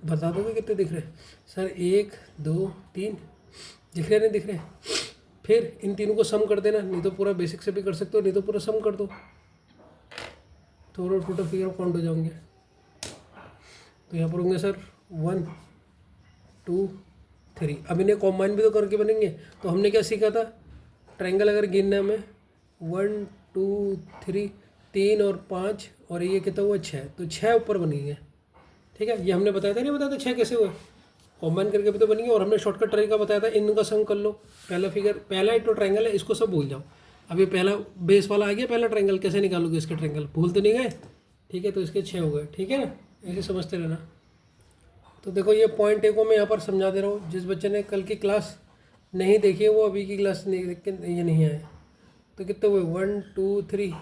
Speaker 1: बता दोगे कितने दिख रहे हैं? सर 1 2 3 दिख रहे नहीं दिख रहे? फिर इन तीनों को सम कर देना, नहीं तो पूरा बेसिक से भी कर सकते हो, नहीं तो पूरा सम कर दो, तो टोटल फिगर काउंट हो जाओगे। तो यहाँ पर होंगे सर 1 2 3। अब इन्हें कॉम्बाइन भी तो करके बनेंगे। तो हमने क्या सीखा था, ट्रायंगल अगर गिनना हमें 1 2 3, 3 और 5 और ये कितना हुआ 6, तो 6 ऊपर बनेंगे। ठीक है, ये हमने बताया था, नहीं बताया था 6 कैसे हुए, कॉम्बाइन करके भी तो बनेंगे। और हमने शॉर्टकट तरीका बताया था, इनका सम कर लो। पहला फिगर, पहला एक तो ट्रायंगल है, इसको सब भूल जाओ। अब ये पहला बेस वाला आ गया, पहला ट्रायंगल कैसे निकालोगे इसके ट्रायंगल, भूल तो नहीं गए? ठीक है, तो इसके 6 हो गए। ठीक है ना, ऐसे समझते रहना। तो देखो ये पॉइंट ए को मैं यहाँ पर समझा दे रहा हूँ, जिस बच्चे ने कल की क्लास नहीं देखी है वो अभी की क्लास नहीं देख के ये नहीं आए। तो कितने हुए 1 2 3,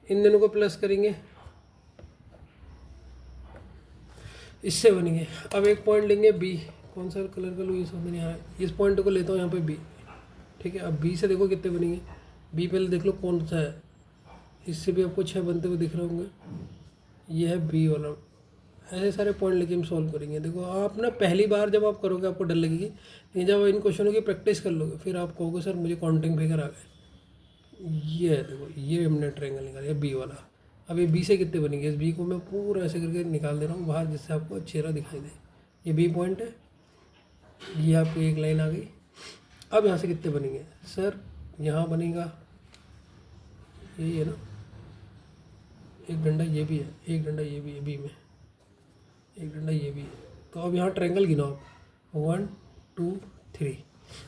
Speaker 1: इन दोनों को प्लस करेंगे, इससे बनेंगे। अब एक पॉइंट लेंगे बी, कौन सा कलर का लूँ ये समझ नहीं आ रहा है, इस पॉइंट को लेता हूँ यहाँ पे बी। ठीक है, अब बी से देखो कितने बनेंगे, बी पहले देख लो कौन सा है, इससे भी आपको 6 बनते हुए दिख रहे होंगे, ये है बी वाला। ऐसे सारे पॉइंट लेके हम सॉल्व करेंगे। देखो आप ना पहली बार जब आप करोगे आपको डर लगेगी, लेकिन जब इन क्वेश्चनों की प्रैक्टिस कर लोगे फिर आप कहोगे सर मुझे काउंटिंग फिगर आ गए। ये है देखो, ये हमने ट्रायंगल निकाला बी वाला। अब ये बी से कितने बनेंगे, इस बी को मैं पूरा ऐसे करके निकाल दे रहा हूँ बाहर, जिससे आपको चेहरा दिखाई दे। ये बी पॉइंट है, ये आपको एक लाइन आ गई। अब यहाँ से कितने बनेंगे सर, यहाँ बनेगा यही है ना, एक डंडा ये भी है, एक डंडा ये भी है बी में, एक डंडा ये भी है। तो अब यहाँ ट्रायंगल गिनाओ आप, 1 2 3।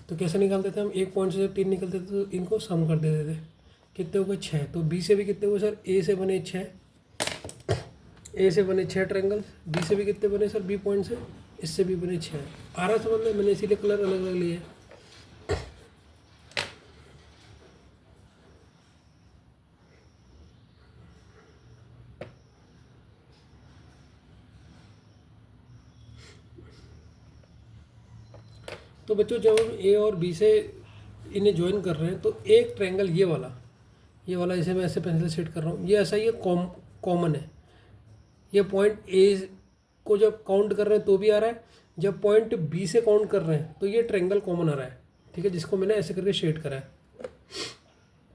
Speaker 1: तो कैसे निकालते थे हम, एक पॉइंट से जब 3 निकलते थे तो इनको सम कर देते थे, कितने हो गए 6। तो बी से भी कितने हुए सर, ए से बने 6, ए से बने 6 ट्रायंगल, बी से भी कितने बने सर, बी पॉइंट से, इससे भी बने 6। आ रहा समझ में, मैंने इसीलिए कलर अलग अलग लिए। तो बच्चों जब हम ए और बी से इन्हें ज्वाइन कर रहे हैं तो एक ट्रायंगल ये वाला इसे मैं ऐसे पेंसिल सेट कर रहा हूँ, ये ऐसा ये कॉमन है। ये पॉइंट ए को जब काउंट कर रहे हैं तो भी आ रहा है, जब पॉइंट बी से काउंट कर रहे हैं तो ये ट्रायंगल कॉमन आ रहा है। ठीक है, जिसको मैंने ऐसे करके शेड करा है।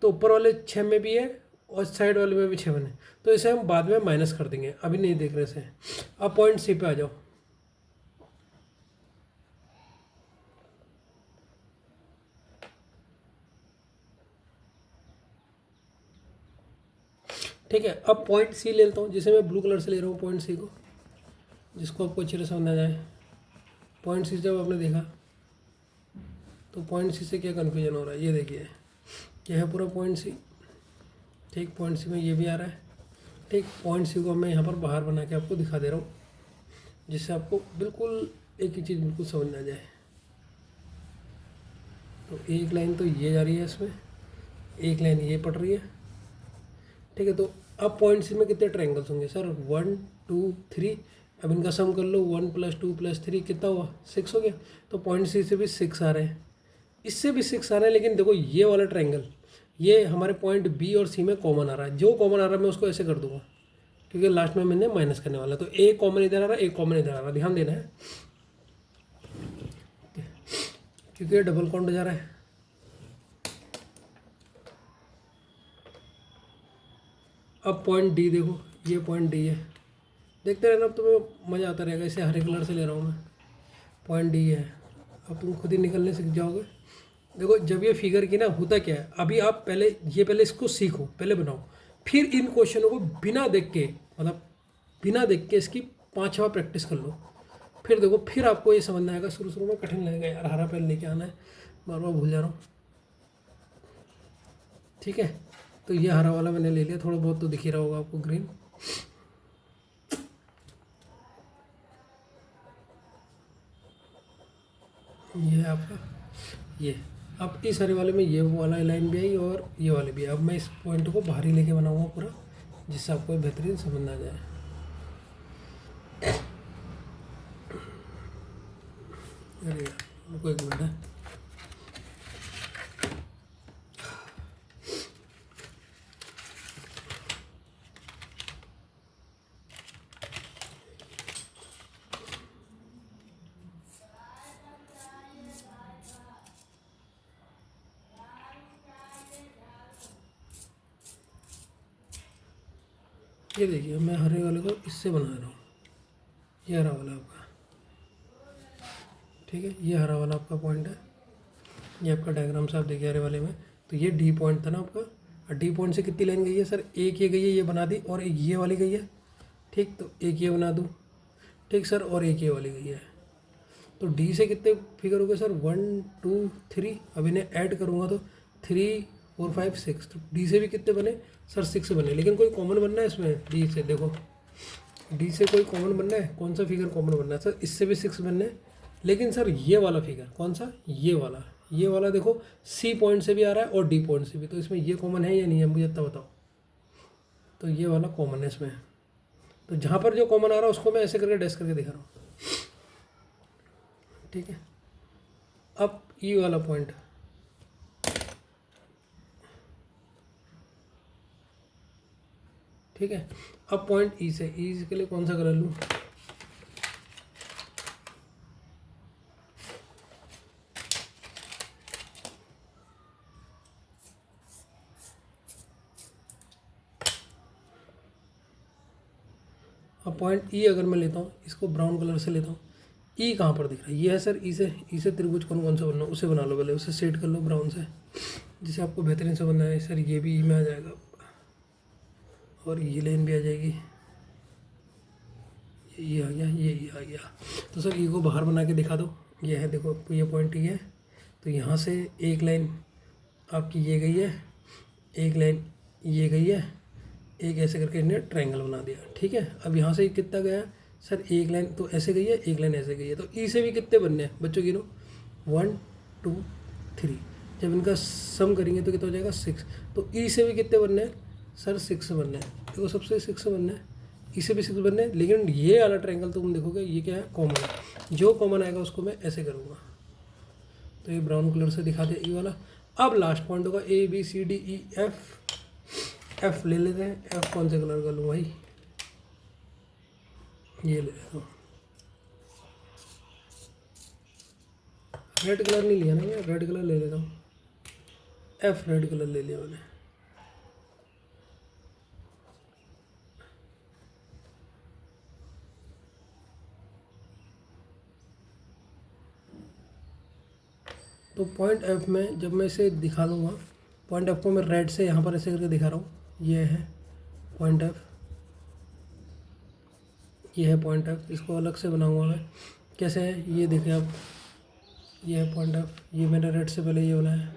Speaker 1: तो ऊपर वाले 6 में भी है और साइड वाले में भी 6 बने, तो इसे हम बाद में माइनस कर देंगे, अभी नहीं देख रहे इसे। अब पॉइंट सी पे आ जाओ। ठीक है, अब पॉइंट सी ले लेता हूँ, जिसे मैं ब्लू कलर से ले रहा हूँ पॉइंट सी को, जिसको आपको अच्छे से समझ आ जाए। पॉइंट सी जब आपने देखा तो पॉइंट सी से क्या कन्फ्यूजन हो रहा है, ये देखिए क्या है पूरा पॉइंट सी। ठीक, पॉइंट सी में ये भी आ रहा है। ठीक, पॉइंट सी को मैं यहाँ पर बाहर बना के आपको दिखा दे रहा हूँ, जिससे आपको बिल्कुल एक ही चीज़ बिल्कुल समझ में आ जाए। तो एक लाइन तो ये जा रही है इसमें, एक लाइन ये पड़ रही है। ठीक है, तो अब पॉइंट सी में कितने ट्रायंगल्स होंगे सर, 1 2 3। अब इनका सम कर लो, 1 + 2 + 3 कितना हुआ, 6 हो गया। तो पॉइंट सी से भी 6 आ रहे हैं, इससे भी 6 आ रहे हैं। लेकिन देखो ये वाला ट्रायंगल ये हमारे पॉइंट बी और सी में कॉमन आ रहा है, जो कॉमन आ रहा है मैं उसको ऐसे कर दूंगा, क्योंकि लास्ट में मैंने माइनस करने वाला है। तो एक कॉमन इधर आ रहा है, एक कॉमन इधर आ रहा है, ध्यान देना है, क्योंकि ये डबल काउंट हो जा रहा है। अब पॉइंट डी देखो, ये पॉइंट डी है, देखते रहना, अब तुम्हें मज़ा आता रहेगा। इसे हरे कलर से ले रहा हूँ मैं, पॉइंट डी है। अब तुम खुद ही निकलने सीख जाओगे। देखो जब ये फिगर की ना होता क्या है, अभी आप पहले इसको सीखो, पहले बनाओ, फिर इन क्वेश्चनों को बिना देख के, मतलब बिना देख के इसकी 5 बार प्रैक्टिस कर लो, फिर देखो फिर आपको ये समझ में आएगा। शुरू शुरू में कठिन लगेगा, यार हरा पेन लेके आना है, बार बार भूल जा रहा हूँ। ठीक है, तो ये हरा वाला मैंने ले लिया, थोड़ा बहुत तो दिख ही रहा होगा आपको ग्रीन। ये है आपका ये। अब इस हरे वाले में ये वाला लाइन भी आई और ये वाले भी। अब मैं इस पॉइंट को बाहर ही लेके बनाऊंगा पूरा, जिससे आपको बेहतरीन समझ में आ जाए। अरे रुको एक मिनट है। ये देखिए मैं हरे वाले को इससे बना रहा हूँ, ये हरा वाला आपका, ठीक है, ये हरा वाला आपका पॉइंट है, ये आपका डायग्राम से आप देखिए हरे वाले में। तो ये डी पॉइंट था ना आपका, और डी पॉइंट से कितनी लाइन गई है सर, एक ये गई है, ये बना दी, और एक ये वाली गई है, ठीक, तो एक ये बना दूँ, ठीक सर, और एक ये वाली गई है। तो डी से कितने फिगर हो गए सर, 1 2 3, अब इन्हें ऐड करूँगा तो 3 4 5 6, तो डी से भी कितने बने सर, 6 बने। लेकिन कोई कॉमन बनना है इसमें डी से, देखो डी से कोई कॉमन बनना है, कौन सा फिगर कॉमन बनना है सर, इससे भी 6 बनने हैं। लेकिन सर ये वाला फिगर कौन सा, ये वाला देखो सी पॉइंट से भी आ रहा है और डी पॉइंट से भी, तो इसमें ये कॉमन है या नहीं है मुझे इतना बताओ। तो ये वाला कॉमन है इसमें, तो जहाँ पर जो कॉमन आ रहा है उसको मैं ऐसे करके डैश करके दिखा रहा हूँ, ठीक है। अब ई वाला पॉइंट, ठीक है, अब पॉइंट ई से, ई के लिए कौन सा कलर लूँ, अब पॉइंट ई अगर मैं लेता हूँ, इसको ब्राउन कलर से लेता हूँ, ई कहाँ पर दिख रहा है, ये है सर, ई से त्रिभुज कौन सा बनना, उसे बना लो पहले, उसे सेट कर लो ब्राउन से, जिसे आपको बेहतरीन से बनना है सर। ये भी ई में आ जाएगा और ये लाइन भी आ जाएगी, ये आ गया, ये आ गया। तो सर ई को बाहर बना के दिखा दो, ये है देखो, ये पॉइंट ई है, तो यहाँ से एक लाइन आपकी ये गई है, एक लाइन ये गई है, एक ऐसे करके इन्हें ट्रायंगल बना दिया, ठीक है। अब यहाँ से कितना गया सर, एक लाइन तो ऐसे गई है, एक लाइन ऐसे गई है, तो ई से भी कितने बनने हैं बच्चों, गिनो 1 2 3, जब इनका सम करेंगे तो कितना हो जाएगा 6। तो ई से भी कितने बनने हैं सर, 6 बनने हैं, देखो सबसे 6 बनने हैं, ई से भी 6 बनने हैं। लेकिन ये वाला ट्रायंगल तुम देखोगे ये क्या है, कॉमन है, जो कॉमन आएगा उसको मैं ऐसे करूँगा, तो ये ब्राउन कलर से दिखा दिया ई वाला। अब लास्ट पॉइंट होगा A B C D E F, F ले लेते हैं, एफ कौन से कलर का लूँ भाई, ये ले लेता हूँ, रेड कलर नहीं लिया ना मैं, रेड कलर ले लेता हूँ, एफ रेड कलर ले लिया मैंने। तो पॉइंट एफ में जब मैं इसे दिखा लूँगा, पॉइंट एफ को मैं रेड से यहाँ पर ऐसे करके दिखा रहा हूँ, ये है पॉइंट एफ, ये है पॉइंट एफ, इसको अलग से बनाऊंगा मैं, कैसे है ये देखिए आप, ये है पॉइंट एफ, ये मैंने रेड से पहले ये बनाया,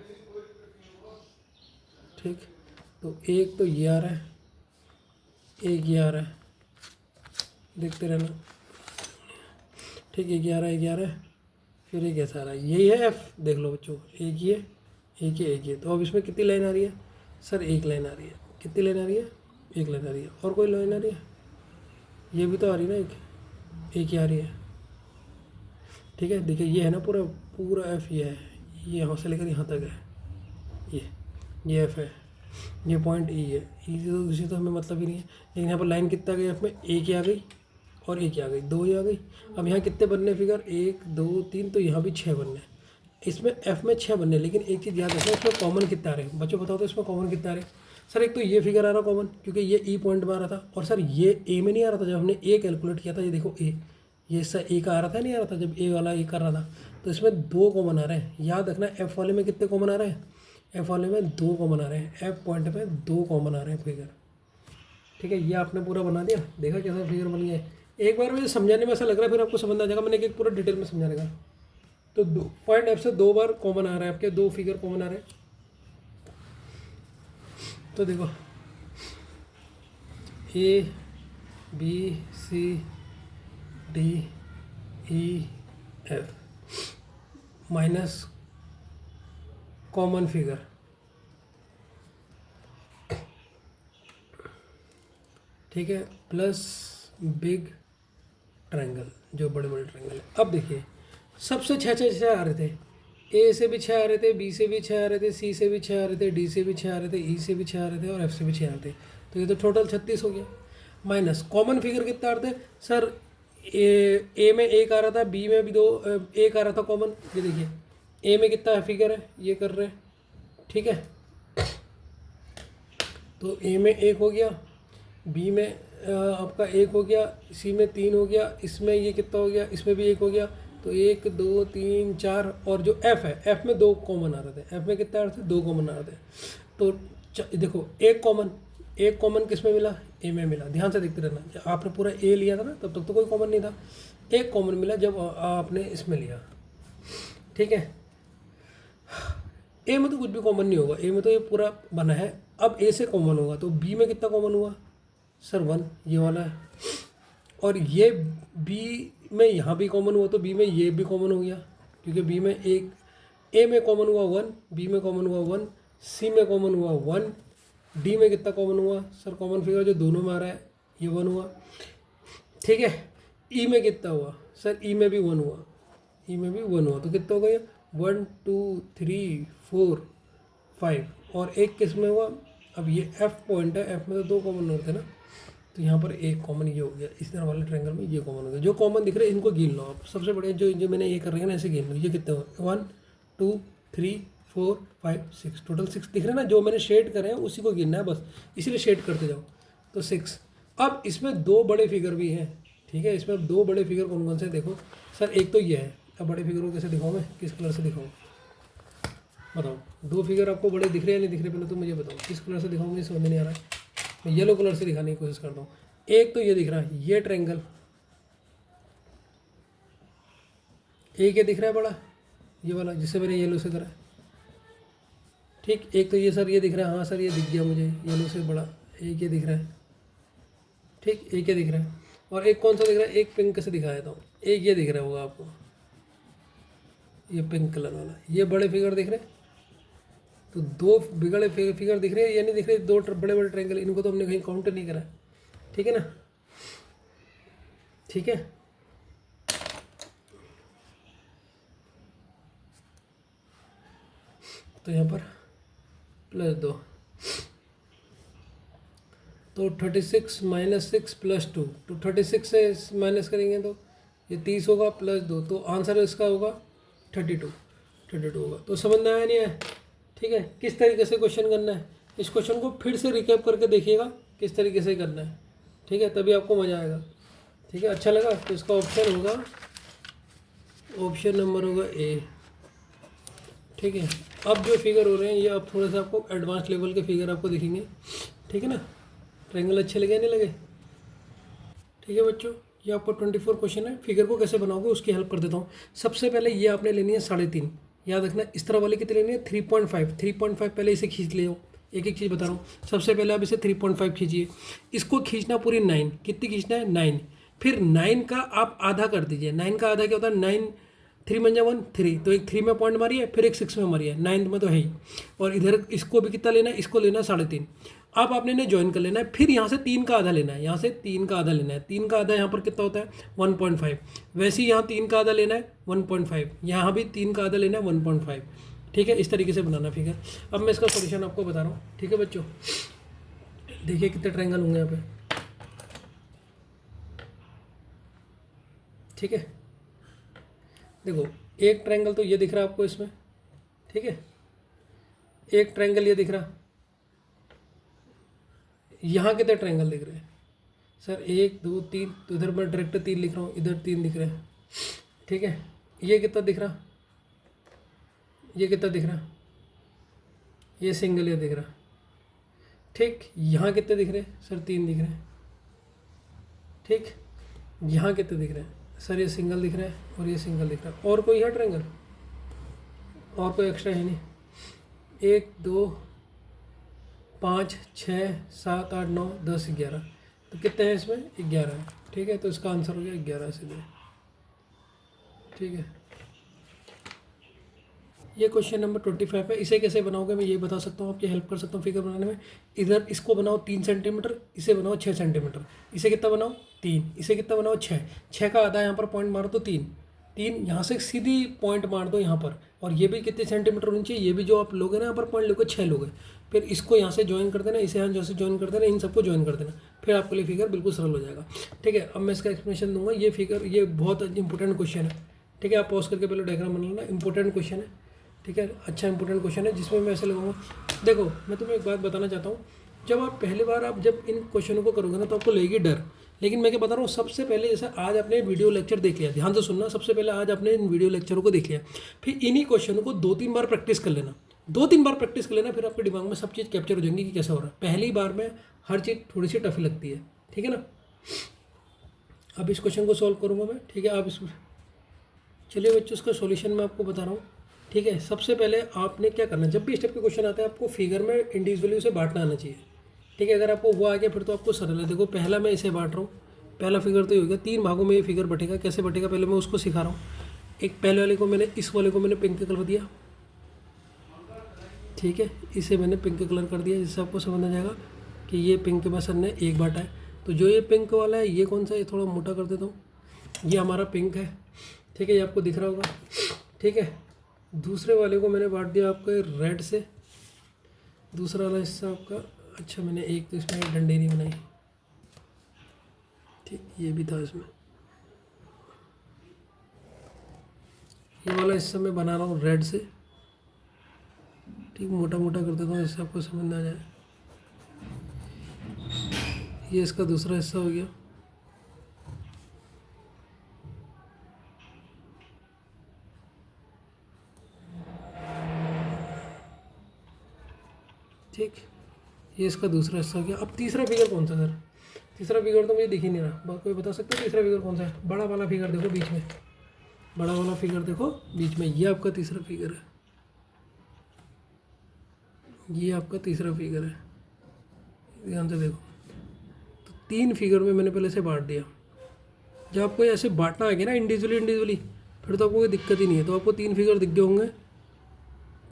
Speaker 1: ठीक। तो एक तो ये आ रहा है, एक ये आ रहा है, देखते रहना, ठीक, एक ये आ रहा है, एक ये आ रहा है, फिर एक ऐसा आ रहा है, यही है एफ, देख लो बच्चों, एक ये, एक ये, एक ये। तो अब इसमें कितनी लाइन आ रही है सर, एक लाइन आ रही है, कितनी लाइन आ रही है, एक लाइन आ रही है, और कोई लाइन आ रही है, ये भी तो आ रही है ना, एक ही आ रही है, ठीक है। देखिए ये है ना पूरा पूरा एफ, ये है, ये यहाँ से लेकर यहाँ तक है, ये एफ है, ये पॉइंट ई है, ई तो किसी तो हमें मतलब ही नहीं है। लेकिन यहाँ पर लाइन कितना गई एफ में, एक ही आ गई और एक ही आ गई, दो ही आ गई। अब यहाँ कितने बनने फिगर, 1 2 3, तो यहाँ भी 6 बनने, इसमें एफ में 6 बनने। लेकिन एक चीज़ याद रखना, इसमें कॉमन कितना आ रहे हैं बच्चों, बताओ तो इसमें कॉमन कितना आ रहे हैं सर। एक तो ये फिगर आ रहा कॉमन, क्योंकि ये ई पॉइंट में आ रहा था, और सर ये ए में नहीं आ रहा था जब हमने ए कैलकुलेट किया था, ये देखो ए, ये इससे ए का आ रहा था, नहीं आ रहा था जब ए वाला ए कर रहा था। तो इसमें 2 कॉमन आ रहे हैं, याद रखना। एफ वाले में कितने कॉमन आ रहे हैं, एफ वाले में 2 कॉमन आ रहे हैं, एफ पॉइंट पे 2 कॉमन आ रहे हैं फिगर, ठीक है। ये आपने पूरा बना दिया, देखा कैसा फिगर बन गया है। एक बार मुझे समझाने में ऐसा लग रहा है फिर आपको समझ आ जाएगा, मैंने एक पूरा डिटेल में समझाने का। तो पॉइंट एफ से 2 बार कॉमन आ रहा है, आपके 2 फिगर कॉमन आ रहे हैं। तो देखो A B C D E F minus common figure, ठीक है, प्लस बिग ट्रायंगल, जो बड़े बड़े ट्रायंगल है। अब देखिए सबसे 6 आ रहे थे, ए से भी 6 आ रहे थे, बी से भी 6 आ रहे थे, सी से भी 6 आ रहे थे, डी से भी 6 आ रहे थे, ई से भी 6 आ रहे थे, और एफ से भी 6 आ रहे थे। तो ये तो टोटल 36 हो गया। माइनस कॉमन फिगर कितना आ रहे थे सर, ए में 1 आ रहा था, बी में भी 2 1 आ रहा था कॉमन। ये देखिए ए में कितना फिगर है, ये कर रहे हैं, ठीक है। तो ए में 1 हो गया, बी में आपका 1 हो गया, इसी में 3 हो गया, इसमें ये कितना हो गया, इसमें भी 1 हो गया, तो 1 2 3 4, और जो एफ है, एफ में 2 कॉमन आ रहे थे, एफ में कितने आ रहे थे, 2 कॉमन आ रहे थे। तो देखो एक कॉमन किस में मिला, ए में मिला। ध्यान से देखते रहना, जब आपने पूरा ए लिया था ना तब तक तो कोई कॉमन नहीं था, एक कॉमन मिला जब आपने इसमें लिया, ठीक है। ए में तो कुछ भी कॉमन नहीं होगा, ए में तो ये पूरा बना है। अब ए से कॉमन होगा तो बी में कितना कॉमन हुआ सर, 1, ये वाला है। और ये बी में यहाँ भी कॉमन हुआ तो बी में ये भी कॉमन हो गया, क्योंकि बी में एक, ए में कॉमन हुआ 1, बी में कॉमन हुआ 1, सी में कॉमन हुआ 1, डी में कितना कॉमन हुआ सर, कॉमन फिगर जो दोनों में आ रहा है ये 1 हुआ, ठीक है। ई में कितना हुआ सर, ई में भी 1 हुआ, ई में भी 1 हुआ, तो कितना हो गया 1 2 3 4 5, और एक किस में हुआ, अब ये एफ पॉइंट है, एफ में तो 2 कॉमन होते हैं ना, तो यहाँ पर एक कॉमन ये हो गया, इस तरह वाले ट्रायंगल में ये कॉमन हो गया। जो कॉमन दिख रहे हैं इनको गिन लो आप, सबसे बढ़िया जो मैंने ये कर रहे हैं ना ऐसे गिन लो, ये कितने हुए 1 2 3 4 5 6, टोटल 6 दिख रहे हैं ना, जो मैंने शेड करे हैं उसी को गिनना है बस, इसीलिए शेड करते जाओ, तो 6। अब इसमें 2 बड़े फिगर भी हैं, ठीक है, इसमें अब 2 बड़े फिगर कौन कौन से देखो सर, एक तो ये है। अब बड़े फिगर को कैसे दिखाऊँ मैं, किस कलर से दिखाऊँ बताओ, 2 फिगर आपको बड़े दिख रहे हैं या नहीं दिख रहे, पहले तो मुझे बताओ किस कलर से दिखाऊँ, मुझे समझ नहीं आ रहा है, मैं येलो कलर से दिखाने की कोशिश करता हूँ। एक तो ये दिख रहा है, ये ट्रायंगल, एक ये दिख रहा है बड़ा, ये वाला जिसे मैंने येलो से करा है, ठीक। एक तो ये सर ये दिख रहा है, हाँ सर ये दिख गया मुझे येलो से बड़ा, एक ये दिख रहा है, ठीक, एक ये दिख रहा है, और एक कौन सा दिख रहा है, एक पिंक से दिखाया था, एक ये दिख रहा होगा आपको, ये पिंक कलर वाला, ये बड़े फिगर दिख रहे हैं। तो 2 बिगड़े फिगर दिख रहे हैं, ये नहीं दिख रहे, 2 बड़े बड़े ट्रायंगल, इनको तो हमने कहीं काउंट नहीं करा, ठीक है ना, ठीक है। तो यहाँ पर +2, तो 36 - 6 +2, तो 36 से माइनस करेंगे तो ये 30 होगा, +2, तो आंसर इसका होगा 32 होगा। तो समझ में आया नहीं है, ठीक है। किस तरीके से क्वेश्चन करना है, इस क्वेश्चन को फिर से रिकैप करके देखिएगा किस तरीके से करना है, ठीक है, तभी आपको मज़ा आएगा, ठीक है। अच्छा लगा तो इसका ऑप्शन होगा, ऑप्शन नंबर होगा ए, ठीक है। अब जो फिगर हो रहे हैं ये अब थोड़ा सा आपको एडवांस लेवल के फिगर आपको दिखेंगे, ठीक है ना। ट्रायंगल अच्छे लगे नहीं लगे, ठीक है बच्चों। ये आपको 24 क्वेश्चन है, फिगर को कैसे बनाओगे उसकी हेल्प कर देता हूँ। सबसे पहले ये आपने लेनी है 3.5, याद रखना। इस तरह वाली कितनी लेनी है 3.5 पहले इसे खींच ले, एक एक चीज़ बता रहा हूँ। सबसे पहले आप इसे 3.5 खींचिए, इसको खींचना पूरी 9, कितनी खींचना है 9, फिर 9 का आप आधा कर दीजिए। 9 का आधा क्या होता है, 9 3 बन 1 3, तो एक 3 में पॉइंट मारिए, फिर एक 6 में मारिए, 9 में तो है ही। और इधर इसको भी कितना लेना है, इसको लेना है 3.5। अब आपने इन्हें ज्वाइन कर लेना है, फिर यहाँ से 3 का आधा लेना है, यहाँ से 3 का आधा लेना है। 3 का आधा यहाँ पर कितना होता है 1.5, वैसे ही यहाँ 3 का आधा लेना है 1.5, यहाँ भी 3 का आधा लेना है 1.5, ठीक है। इस तरीके से बनाना फिगर। अब मैं इसका सोल्यूशन आपको बता रहा हूँ, ठीक है बच्चों। देखिए कितने ट्रायंगल होंगे यहाँ पे, ठीक है। देखो एक ट्रायंगल तो ये दिख रहा है आपको इसमें, ठीक है। एक ट्रायंगल ये दिख रहा, यहाँ कितने ट्रायंगल दिख रहे हैं सर, 1 2 3, तो इधर मैं डायरेक्ट 3 लिख रहा हूँ, इधर 3 दिख रहे हैं, ठीक है। ये कितना दिख रहा, ये कितना दिख रहा, ये सिंगल ये दिख रहा, ठीक। यहाँ कितने दिख रहे हैं सर, 3 दिख रहे हैं, ठीक। यहाँ कितने दिख रहे हैं सर, ये सिंगल दिख रहा है और ये सिंगल दिख रहा है। और कोई है ट्रायंगल, और कोई एक्स्ट्रा है नहीं। 1 2 5 6 7 8 9 10 11, तो कितने हैं इसमें 11 है, ठीक है। तो इसका आंसर हो गया 11 सीधे, ठीक है। ये क्वेश्चन नंबर 25 है। इसे कैसे बनाओगे मैं ये बता सकता हूँ, आपकी हेल्प कर सकता हूँ फिगर बनाने में। इधर इसको बनाओ 3 सेंटीमीटर, इसे बनाओ 6 सेंटीमीटर। इसे कितना बनाओ 3, इसे कितना बनाओ 6, 6 का आधा यहाँ पर पॉइंट मारो तो 3, यहाँ से सीधी पॉइंट मार दो यहाँ पर। और ये भी कितने सेंटीमीटर होनी चाहिए, ये भी जो आप लोगे ना यहाँ पर पॉइंट लोगे 6 लोगे। फिर इसको यहाँ से ज्वाइन कर देना, इसे यहाँ जैसे ज्वाइन कर देना, इन सबको ज्वाइन कर देना, फिर आपके लिए फिगर बिल्कुल सरल हो जाएगा, ठीक है। अब मैं इसका एक्सप्लेनेशन दूंगा। ये फिगर ये बहुत इंपॉर्टेंट क्वेश्चन है, ठीक है। आप पॉज करके पहले डायग्राम बना लेना, इंपॉर्टेंट क्वेश्चन है, ठीक है। अच्छा इंपॉर्टेंट क्वेश्चन है जिसमें मैं ऐसे लगाऊंगा। देखो मैं तुम्हें एक बात बताना चाहता हूँ, जब आप पहली बार आप जब इन क्वेश्चनों को करोगे ना तो आपको लगेगी डर, लेकिन मैं क्या बता रहा हूँ, सबसे पहले जैसे आज आपने वीडियो लेक्चर देख लिया, ध्यान से सुनना, सबसे पहले आज आपने इन वीडियो लेक्चरों को देख लिया, फिर इन्हीं क्वेश्चनों को 2-3 बार प्रैक्टिस कर लेना, 2-3 बार प्रैक्टिस कर लेना, फिर आपके दिमाग में सब चीज़ कैप्चर हो जाएंगी कि कैसा हो रहा है। पहली बार में हर चीज़ थोड़ी सी टफ लगती है, ठीक है ना। अब इस क्वेश्चन को सॉल्व करूँगा मैं, ठीक है। आप इस चलिए बच्चों, इसका सॉल्यूशन मैं आपको बता रहा हूँ, ठीक है। सबसे पहले आपने क्या करना है, जब भी स्टेप के क्वेश्चन आते हैं आपको फिगर में इंडिविजुअली उसे बांटना आना चाहिए, ठीक है। अगर आपको वो आ गया फिर तो आपको सरल है। देखो पहला मैं इसे बांट रहा हूँ, पहला फिगर तो ये हो गया, 3 भागों में ये फिगर बटेगा। कैसे बटेगा पहले मैं उसको सिखा रहा हूँ। एक पहले वाले को मैंने, इस वाले को मैंने पिंक कलर दिया, ठीक है, इसे मैंने पिंक कलर कर दिया, जिससे आपको समझ आ जाएगा कि ये पिंक में सर ने एक बांटा है। तो जो ये पिंक वाला है ये कौन सा है, ये थोड़ा मोटा कर देता हूँ, ये हमारा पिंक है, ठीक है, ये आपको दिख रहा होगा, ठीक है। दूसरे वाले को मैंने बांट दिया आपको रेड से, दूसरा वाला हिस्सा आपका, अच्छा मैंने एक तो इसमें डंडे नहीं बनाई, ठीक, ये भी था इसमें। ये वाला हिस्सा मैं बना रहा हूँ रेड से, ठीक, मोटा मोटा कर देता हूँ जिससे आपको समझ ना आ जाए। ये इसका दूसरा हिस्सा हो गया, ठीक, ये इसका दूसरा हिस्सा हो गया। अब तीसरा फिगर कौन सा सर, तीसरा फिगर तो मुझे दिख ही नहीं रहा, कोई बता सकते हो तीसरा फिगर कौन सा है। बड़ा वाला फिगर देखो बीच में, बड़ा वाला फिगर देखो बीच में, ये आपका तीसरा फिगर है, ये आपका तीसरा फिगर है, ध्यान से देखो। तो 3 फिगर में मैंने पहले से बांट दिया। जब आपको ऐसे बांटना आ गया ना इंडिविजुअली, फिर तो आपको कोई दिक्कत ही नहीं है। तो आपको 3 फिगर दिख गए होंगे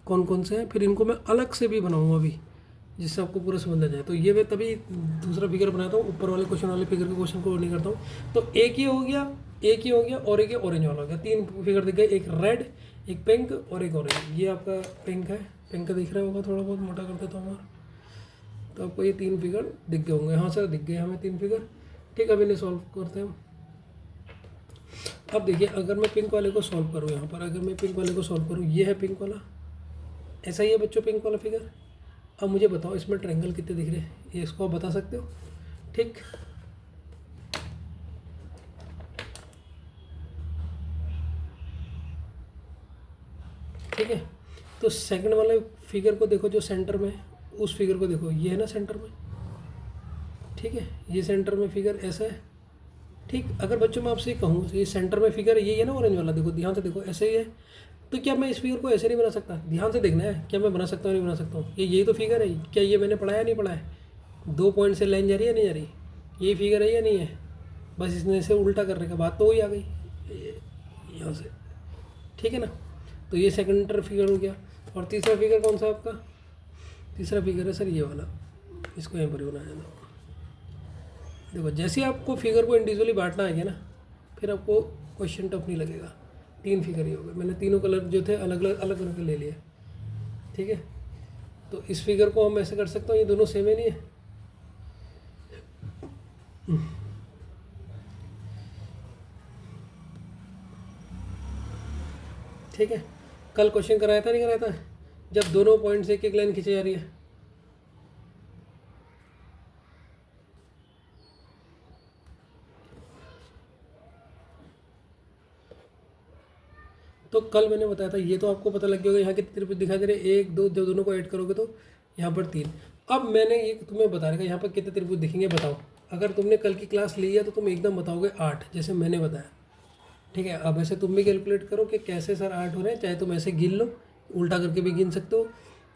Speaker 1: कौन कौन से हैं, फिर इनको मैं अलग से भी बनाऊंगा अभी, जिससे आपको पूरा समझ आ जाए। तो ये मैं तभी दूसरा फिगर बनाता हूँ, ऊपर वाले क्वेश्चन वाले फिगर के क्वेश्चन को नहीं करता हूँ। तो एक ये हो गया, एक ये हो गया, और एक ये ऑरेंज वाला हो गया। 3 फिगर दिख गए, एक रेड, एक पिंक और एक ऑरेंज। ये आपका पिंक है, पिंक दिख रहा होगा, थोड़ा बहुत मोटा कर देता हूँ। तो आपको ये 3 फिगर दिख गए होंगे। हाँ सर दिख गए हमें 3 फिगर, ठीक। अब इन्हें सॉल्व करते हैं। अब देखिए अगर मैं पिंक वाले को सॉल्व करूँ, यहाँ पर अगर मैं पिंक वाले को सॉल्व करूँ, ये है पिंक वाला, ऐसा ही है बच्चों पिंक वाला फिगर। अब मुझे बताओ इसमें ट्रायंगल कितने दिख रहे हैं, ये इसको आप बता सकते हो, ठीक। ठीक है, तो सेकंड वाले फिगर को देखो जो सेंटर में, उस फिगर को देखो, ये है ना सेंटर में, ठीक है, ये सेंटर में फिगर ऐसा है, ठीक। अगर बच्चों मैं आपसे कहूँ ये सेंटर में फिगर ये है ना ऑरेंज वाला, देखो ध्यान से देखो ऐसे ही है। तो क्या मैं इस फिगर को ऐसे नहीं बना सकता, ध्यान से देखना है, क्या मैं बना सकता हूँ नहीं बना सकता हूँ। ये यही तो फिगर है, क्या ये मैंने पढ़ाया नहीं पढ़ा है, 2 पॉइंट से लाइन जा रही है नहीं जा रही, ये फिगर है या नहीं है, बस इसने से उल्टा करने का बात तो वही आ गई यहाँ से, ठीक है ना। तो ये सेकेंडर फिगर हो गया। और तीसरा फिगर कौन सा आपका, तीसरा फिगर है सर ये वाला, इसको यहाँ पर ही बनाया जाना। देखो जैसे ही आपको फिगर को इंडिविजुअली बांटना आ गया ना, फिर आपको क्वेश्चन टफ नहीं लगेगा। 3 फिगर ही हो गए, मैंने तीनों कलर जो थे अलग अलग करके ले लिए, ठीक है। तो इस फिगर को हम ऐसे कर सकते हैं, ये दोनों सेम ही नहीं है, ठीक है। कल क्वेश्चन कराया था नहीं कराया था, जब दोनों पॉइंट से एक लाइन खींची जा रही है, तो कल मैंने बताया था, ये तो आपको पता लग गया होगा यहाँ कितने त्रिभुज दिखाई दे रहे हैं, 1 2, जब दोनों को ऐड करोगे तो यहाँ पर 3। अब मैंने ये तुम्हें बता रखा यहाँ पर कितने त्रिभुज दिखेंगे बताओ। अगर तुमने कल की क्लास ली है तो तुम एकदम बताओगे 8, जैसे मैंने बताया, ठीक है। अब ऐसे तुम भी कैलकुलेट करो कि कैसे सर 8 हो रहे हैं, चाहे तुम ऐसे गिन लो, उल्टा करके भी गिन सकते हो,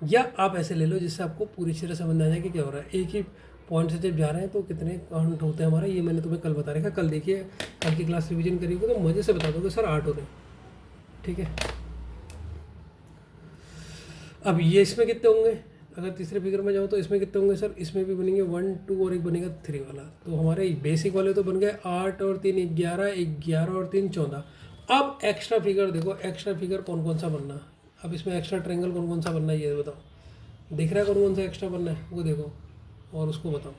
Speaker 1: या आप ऐसे ले लो जिससे आपको पूरी तरह समझ आ जाए कि क्या हो रहा है। एक ही पॉइंट से जब जा रहे हैं तो कितने काउंट होते हैं हमारा, ये मैंने तुम्हें कल बता रखा। कल देखिए, कल की क्लास रिविजन करिएगा तो मज़े से बता दोगे सर 8 हो रहे हैं, ठीक है। अब ये इसमें कितने होंगे, अगर तीसरे फिगर में जाओ तो इसमें कितने होंगे सर, इसमें भी बनेंगे 1 2 और एक बनेगा 3 वाला। तो हमारे बेसिक वाले तो बन गए 8 और 3 11, 11 और 3 14। अब एक्स्ट्रा फिगर देखो, एक्स्ट्रा फिगर कौन कौन सा बनना, अब इसमें एक्स्ट्रा ट्रायंगल कौन कौन सा बनना है ये बताओ, दिख रहा है कौन कौन सा एक्स्ट्रा बनना है वो देखो और उसको बताओ।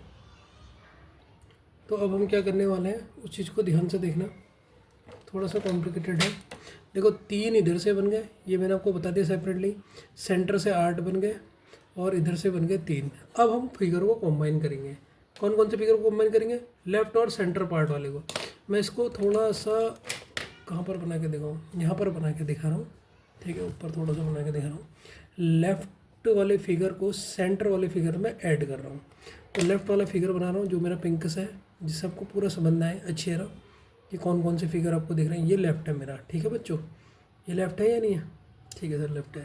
Speaker 1: तो अब हम क्या करने वाले हैं उस चीज़ को ध्यान से देखना, थोड़ा सा कॉम्प्लिकेटेड है। देखो 3 इधर से बन गए, ये मैंने आपको बता दिया सेपरेटली, सेंटर से 8 बन गए, और इधर से बन गए 3। अब हम फिगर को कंबाइन करेंगे। कौन कौन से फिगर को कंबाइन करेंगे? लेफ्ट और सेंटर पार्ट वाले को। मैं इसको थोड़ा सा कहाँ पर बना के दिखाऊँ? यहाँ पर बना के दिखा रहा हूँ, ठीक है, ऊपर थोड़ा सा बना के दिखा रहा हूँ। लेफ़्ट वाले फिगर को सेंटर वाले फिगर में ऐड कर रहा हूँ। तो लेफ़्ट वाला फिगर बना रहा हूँ जो मेरा पिंक से है, जिससे आपको पूरा समझना है अच्छी तरह कि कौन कौन से फिगर आपको दिख रहे हैं। ये लेफ़्ट है मेरा, ठीक है बच्चों, ये लेफ़्ट है या नहीं है? ठीक है सर, लेफ़्ट है।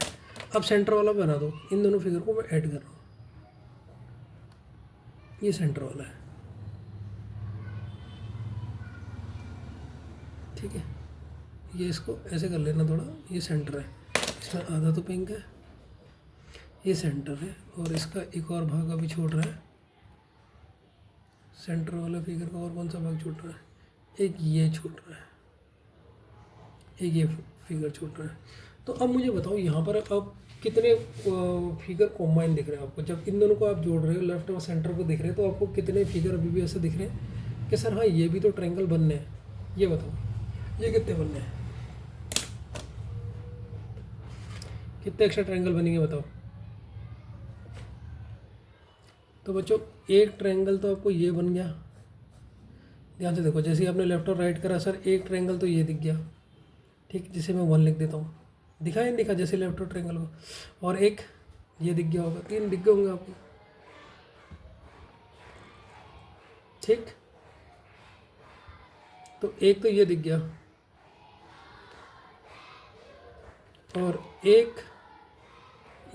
Speaker 1: अब सेंटर वाला बना दो। इन दोनों फिगर को मैं ऐड कर रहा हूँ। ये सेंटर वाला है, ठीक है। ये इसको ऐसे कर लेना थोड़ा, ये सेंटर है, इसमें आधा तो पिंक है, ये सेंटर है, और इसका एक और भाग अभी छूट रहा है। सेंटर वाले फिगर का और कौन सा भाग छूट रहा है? एक ये छूट रहा है, एक ये फिगर छूट रहा है। तो अब मुझे बताओ यहाँ पर अब कितने फिगर कॉम्बाइन दिख रहे हैं आपको? जब इन दोनों को आप जोड़ रहे हो, लेफ्ट और सेंटर को दिख रहे हैं, तो आपको कितने फिगर अभी भी ऐसे दिख रहे हैं कि सर हाँ ये भी तो ट्रायंगल बनने हैं? ये बताओ ये कितने बनने हैं? कितने एक्स्ट्रा ट्रायंगल बनेंगे बताओ? तो बच्चों एक ट्रायंगल तो आपको ये बन गया, ध्यान से देखो। जैसे ही आपने लेफ्ट और राइट करा सर, एक ट्रायंगल तो ये दिख गया, ठीक, जिसे मैं 1 लिख देता हूँ। दिखा या नहीं दिखा? जैसे लेफ्ट और ट्रायंगल को, और एक ये दिख गया होगा, 3 दिख गए होंगे आपको, ठीक। तो एक तो ये दिख गया, और एक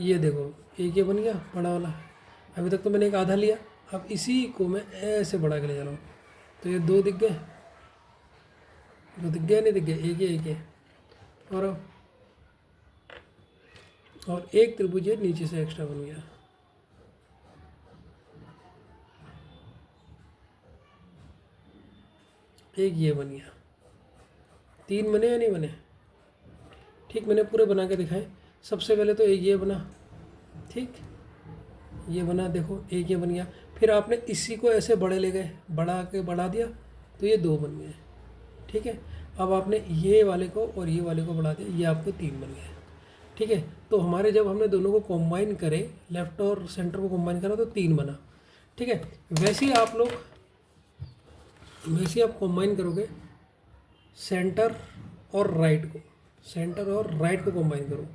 Speaker 1: ये देखो, एक ये बन गया बड़ा वाला। अभी तक तो मैंने एक आधा लिया, अब इसी को मैं ऐसे बढ़ा के ले जा रहा हूँ। तो ये 2 दिख गए, 2 दिख गए नहीं दिख गए? एक है, और एक त्रिभुज नीचे से एक्स्ट्रा बन गया। एक ये बन गया। 3 बने या नहीं बने? ठीक, मैंने पूरे बना के दिखाए। सबसे पहले तो एक ये बना, ठीक, ये बना, देखो एक ये बन गया। फिर आपने इसी को ऐसे बड़े ले गए, बढ़ा दिया, तो ये 2 बन गए, ठीक है। अब आपने ये वाले को और ये वाले को बढ़ा दिया, ये आपको 3 बन गए, ठीक है। तो हमारे जब हमने दोनों को कंबाइन करे, लेफ्ट और सेंटर को कंबाइन करा, तो 3 बना, ठीक है। वैसे ही आप कंबाइन करोगे सेंटर और राइट को, सेंटर और राइट को कंबाइन करो,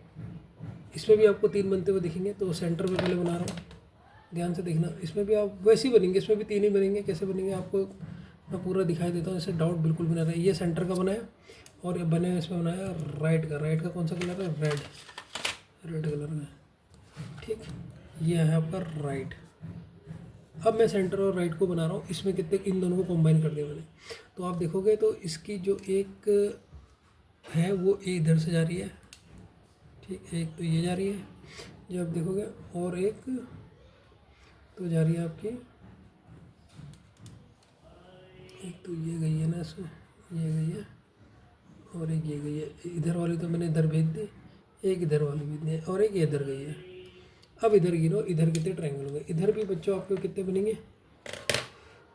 Speaker 1: इसमें भी आपको 3 बनते हुए दिखेंगे। तो सेंटर में पहले बना रहा हूँ, ध्यान से देखना। इसमें भी आप वैसे ही बनेंगे, इसमें भी 3 ही बनेंगे। कैसे बनेंगे आपको मैं पूरा दिखाई देता हूँ, ऐसे डाउट बिल्कुल भी ना रहे। ये सेंटर का बनाया, और ये बने इसमें बनाया राइट का। राइट का कौन सा कलर है? रेड कलर में, ठीक। ये है आपका राइट। अब मैं सेंटर और राइट को बना रहा हूँ, इसमें कितने, इन दोनों को कंबाइन कर दिया मैंने। तो आप देखोगे तो इसकी जो एक है वो इधर से जा रही है, ठीक, एक तो ये जा रही है जो आप देखोगे, और एक तो जा रही है आपकी, एक तो ये गई है ना इसमें, ये गई है, और एक ये गई है। इधर वाली तो मैंने इधर भेज दी, एक इधर वाली भेज दी, और एक इधर गई है। अब इधर गिनो, इधर कितने ट्रायंगल होंगे? इधर भी बच्चों आपके कितने बनेंगे?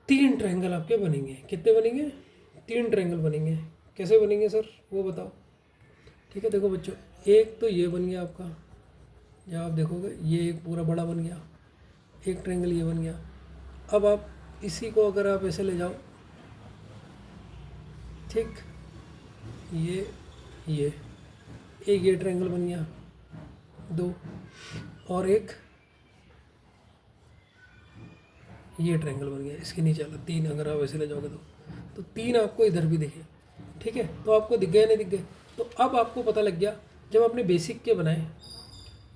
Speaker 1: 3 ट्रायंगल आपके बनेंगे। कितने बनेंगे? 3 ट्रायंगल बनेंगे। कैसे बनेंगे सर वो बताओ? ठीक है, देखो बच्चों, एक तो ये बन गया आपका, जब आप देखोगे ये एक पूरा बड़ा बन गया, एक ट्रायंगल ये बन गया। अब आप इसी को अगर आप ऐसे ले जाओ, ठीक, ये एक ये ट्रायंगल बन गया, 2, और एक ये ट्रायंगल बन गया, इसके नीचे वाला 3 अगर आप ऐसे ले जाओगे तो 3 आपको इधर भी दिखे, ठीक है। तो आपको दिख गए नहीं दिख गए? तो अब आपको पता लग गया, जब आपने बेसिक के बनाए,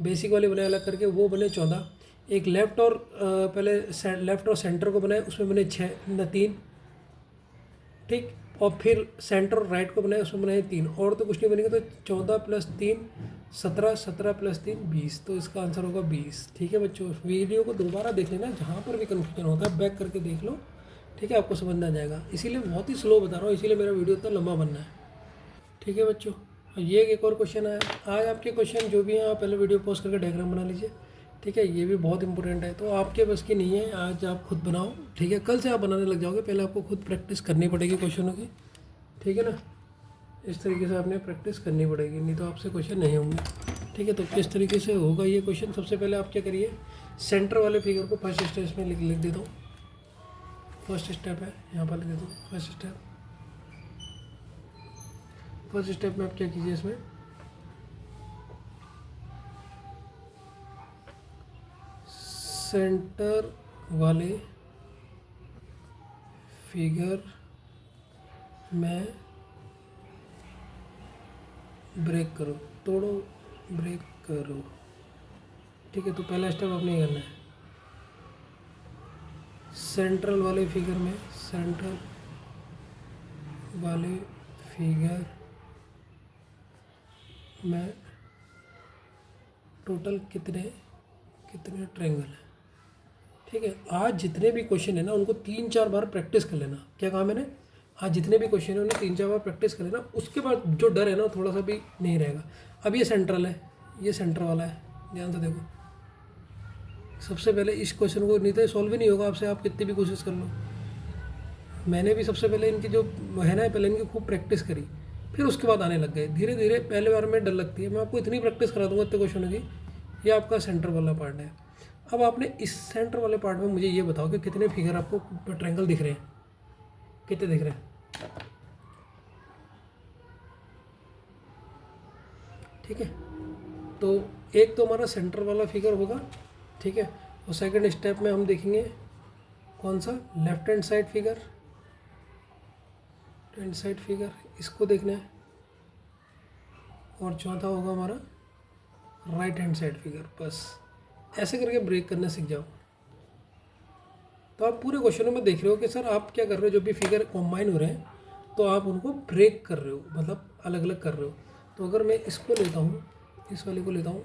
Speaker 1: बेसिक वाले बनाए अलग करके, वो बने 14। एक लेफ़्ट और पहले लेफ़्ट और सेंटर को बनाए, उसमें बने 3, ठीक। और फिर सेंटर और राइट को बनाए, उसमें बनाए 3, और तो कुछ नहीं बनेगा। तो 14 + 3 17, 17 + 3 20। तो इसका आंसर होगा 20, ठीक है बच्चों। वीडियो को दोबारा देख लेना, जहाँ पर भी कन्फ्यूजन होता है बैक करके देख लो, ठीक है, आपको समझ में आ जाएगा। इसीलिए बहुत ही स्लो बता रहा हूँ, इसीलिए मेरा वीडियो इतना लंबा बनना है, ठीक है बच्चों। ये एक और क्वेश्चन आया आज। आपके क्वेश्चन जो भी हैं आप पहले वीडियो पॉज करके डायग्राम बना लीजिए, ठीक है, ये भी बहुत इंपॉर्टेंट है। तो आपके बस की नहीं है, आज आप खुद बनाओ, ठीक है। कल से आप बनाने लग जाओगे, पहले आपको खुद प्रैक्टिस करनी पड़ेगी क्वेश्चनों की, ठीक है ना। इस तरीके से आपने प्रैक्टिस करनी पड़ेगी, नहीं तो आपसे क्वेश्चन नहीं होंगे। ठीक है, तो किस तरीके से होगा ये क्वेश्चन। सबसे पहले आप क्या करिए, सेंटर वाले फिगर को फर्स्ट स्टेप में लिख देता हूँ। फर्स्ट स्टेप है यहाँ पर लिख देता हूँ। फर्स्ट स्टेप में आप क्या कीजिए, इसमें सेंटर वाले फिगर में ब्रेक करो, तोड़ो, ब्रेक करो। ठीक है, तो पहला स्टेप आपने ये करना है, सेंट्रल वाले फिगर में, सेंट्रल वाले फिगर में टोटल कितने ट्रायंगल हैं। ठीक है, आज जितने भी क्वेश्चन है ना उनको 3-4 बार प्रैक्टिस कर लेना। क्या कहा मैंने, आज जितने भी क्वेश्चन है उन्हें 3-4 बार प्रैक्टिस कर लेना। उसके बाद जो डर है ना थोड़ा सा भी नहीं रहेगा। अब ये सेंट्रल है, ये सेंटर वाला है, ध्यान से देखो। सबसे पहले इस क्वेश्चन को नहीं तो सॉल्व ही नहीं होगा आपसे, आप कितनी भी कोशिश कर लो। मैंने भी सबसे पहले इनकी जो है ना, पहले इनकी खूब प्रैक्टिस करी, फिर उसके बाद आने लग गए धीरे धीरे। पहले बार में डर लगती है, मैं आपको इतनी प्रैक्टिस करा दूंगा इतने क्वेश्चनों की। ये आपका सेंटर वाला पार्ट है। अब आपने इस सेंटर वाले पार्ट में मुझे ये बताओ कि कितने फिगर आपको ट्रायंगल दिख रहे हैं, कितने दिख रहे हैं। ठीक है, तो एक तो हमारा सेंटर वाला फिगर होगा। ठीक है, और सेकंड स्टेप में हम देखेंगे कौन सा, लेफ्ट हैंड साइड फिगर, इसको देखना है। और चौथा होगा हमारा राइट हैंड साइड फिगर। बस ऐसे करके ब्रेक करना सीख जाओ। तो आप पूरे क्वेश्चनों में देख रहे हो कि सर आप क्या कर रहे हो, जो भी फिगर कॉम्बाइन हो रहे हैं तो आप उनको ब्रेक कर रहे हो, मतलब अलग अलग कर रहे हो। तो अगर मैं इसको लेता हूँ, इस वाले को लेता हूँ,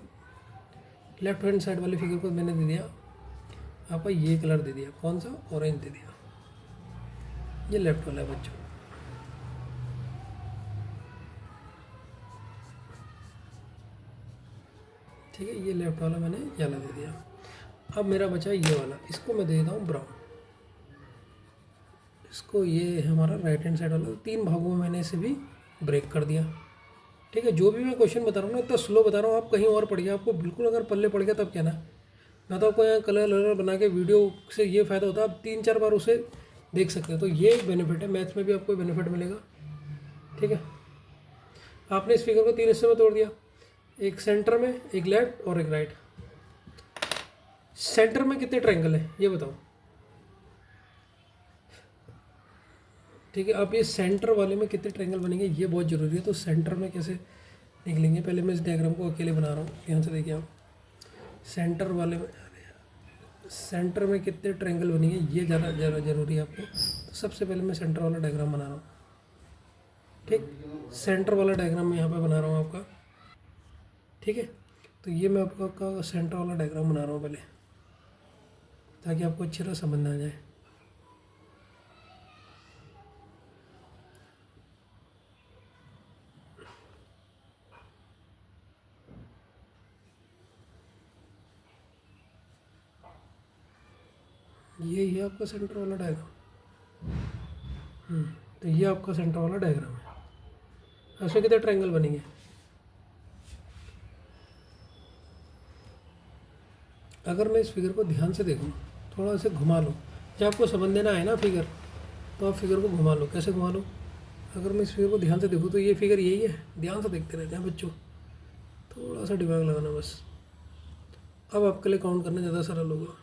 Speaker 1: लेफ्ट हैंड साइड वाले फिगर को मैंने दे दिया आपका ये कलर दे दिया, कौन सा, ऑरेंज दे दिया। ये लेफ्ट वाला है बच्चों। ठीक है, ये लेफ्ट वाला मैंने येलो दे दिया। अब मेरा बचा ये वाला, इसको मैं दे देता हूँ ब्राउन। इसको, ये है हमारा राइट हैंड साइड वाला। 3 भागों में मैंने इसे भी ब्रेक कर दिया। ठीक है, जो भी मैं क्वेश्चन बता रहा हूँ ना इतना स्लो बता रहा हूँ, आप कहीं और पढ़ गया, आपको बिल्कुल अगर पल्ले पड़ गया तब कहना। मैं तो आपको यहाँ कलर बना के वीडियो से ये फ़ायदा होता है, आप 3-4 बार उसे देख सकते हैं। तो ये एक बेनिफिट है, मैथ्स में भी आपको बेनिफिट मिलेगा। ठीक है, आपने इस फिगर को 3 हिस्से में तोड़ दिया, एक सेंटर में, एक लेफ्ट और एक राइट। सेंटर में कितने ट्रायंगल है ये बताओ। ठीक है, अब ये सेंटर वाले में कितने ट्रायंगल बनेंगे ये बहुत ज़रूरी है। तो सेंटर में कैसे निकलेंगे, पहले मैं इस डायग्राम को अकेले बना रहा हूँ, ध्यान से देखिए आप। सेंटर वाले में, सेंटर में कितने ट्रायंगल बनेंगे ये ज़्यादा ज़रूरी है आपको। तो सबसे पहले मैं सेंटर वाला डायग्राम बना रहा हूँ। ठीक, सेंटर वाला डायग्राम मैं यहाँ पे बना रहा हूँ आपका। ठीक है, तो ये मैं आपका सेंटर वाला डायग्राम बना रहा हूँ पहले, ताकि आपको अच्छी तरह समझ में आ जाए। ये आपका सेंटर वाला डायग्राम। तो ये आपका सेंटर वाला डायग्राम है। इसमें कितने ट्रायंगल बनेंगे, अगर मैं इस फिगर को ध्यान से देखूँ, थोड़ा से घुमा लो, जब आपको समझ देना है ना फिगर, तो आप फिगर को घुमा लो। कैसे घुमा लो, अगर मैं इस फिगर को ध्यान से देखूँ तो ये फिगर यही है, ध्यान से देखते रहते हैं बच्चों, थोड़ा सा दिमाग लगाना बस। अब आपके लिए काउंट करना ज़्यादा सरल होगा।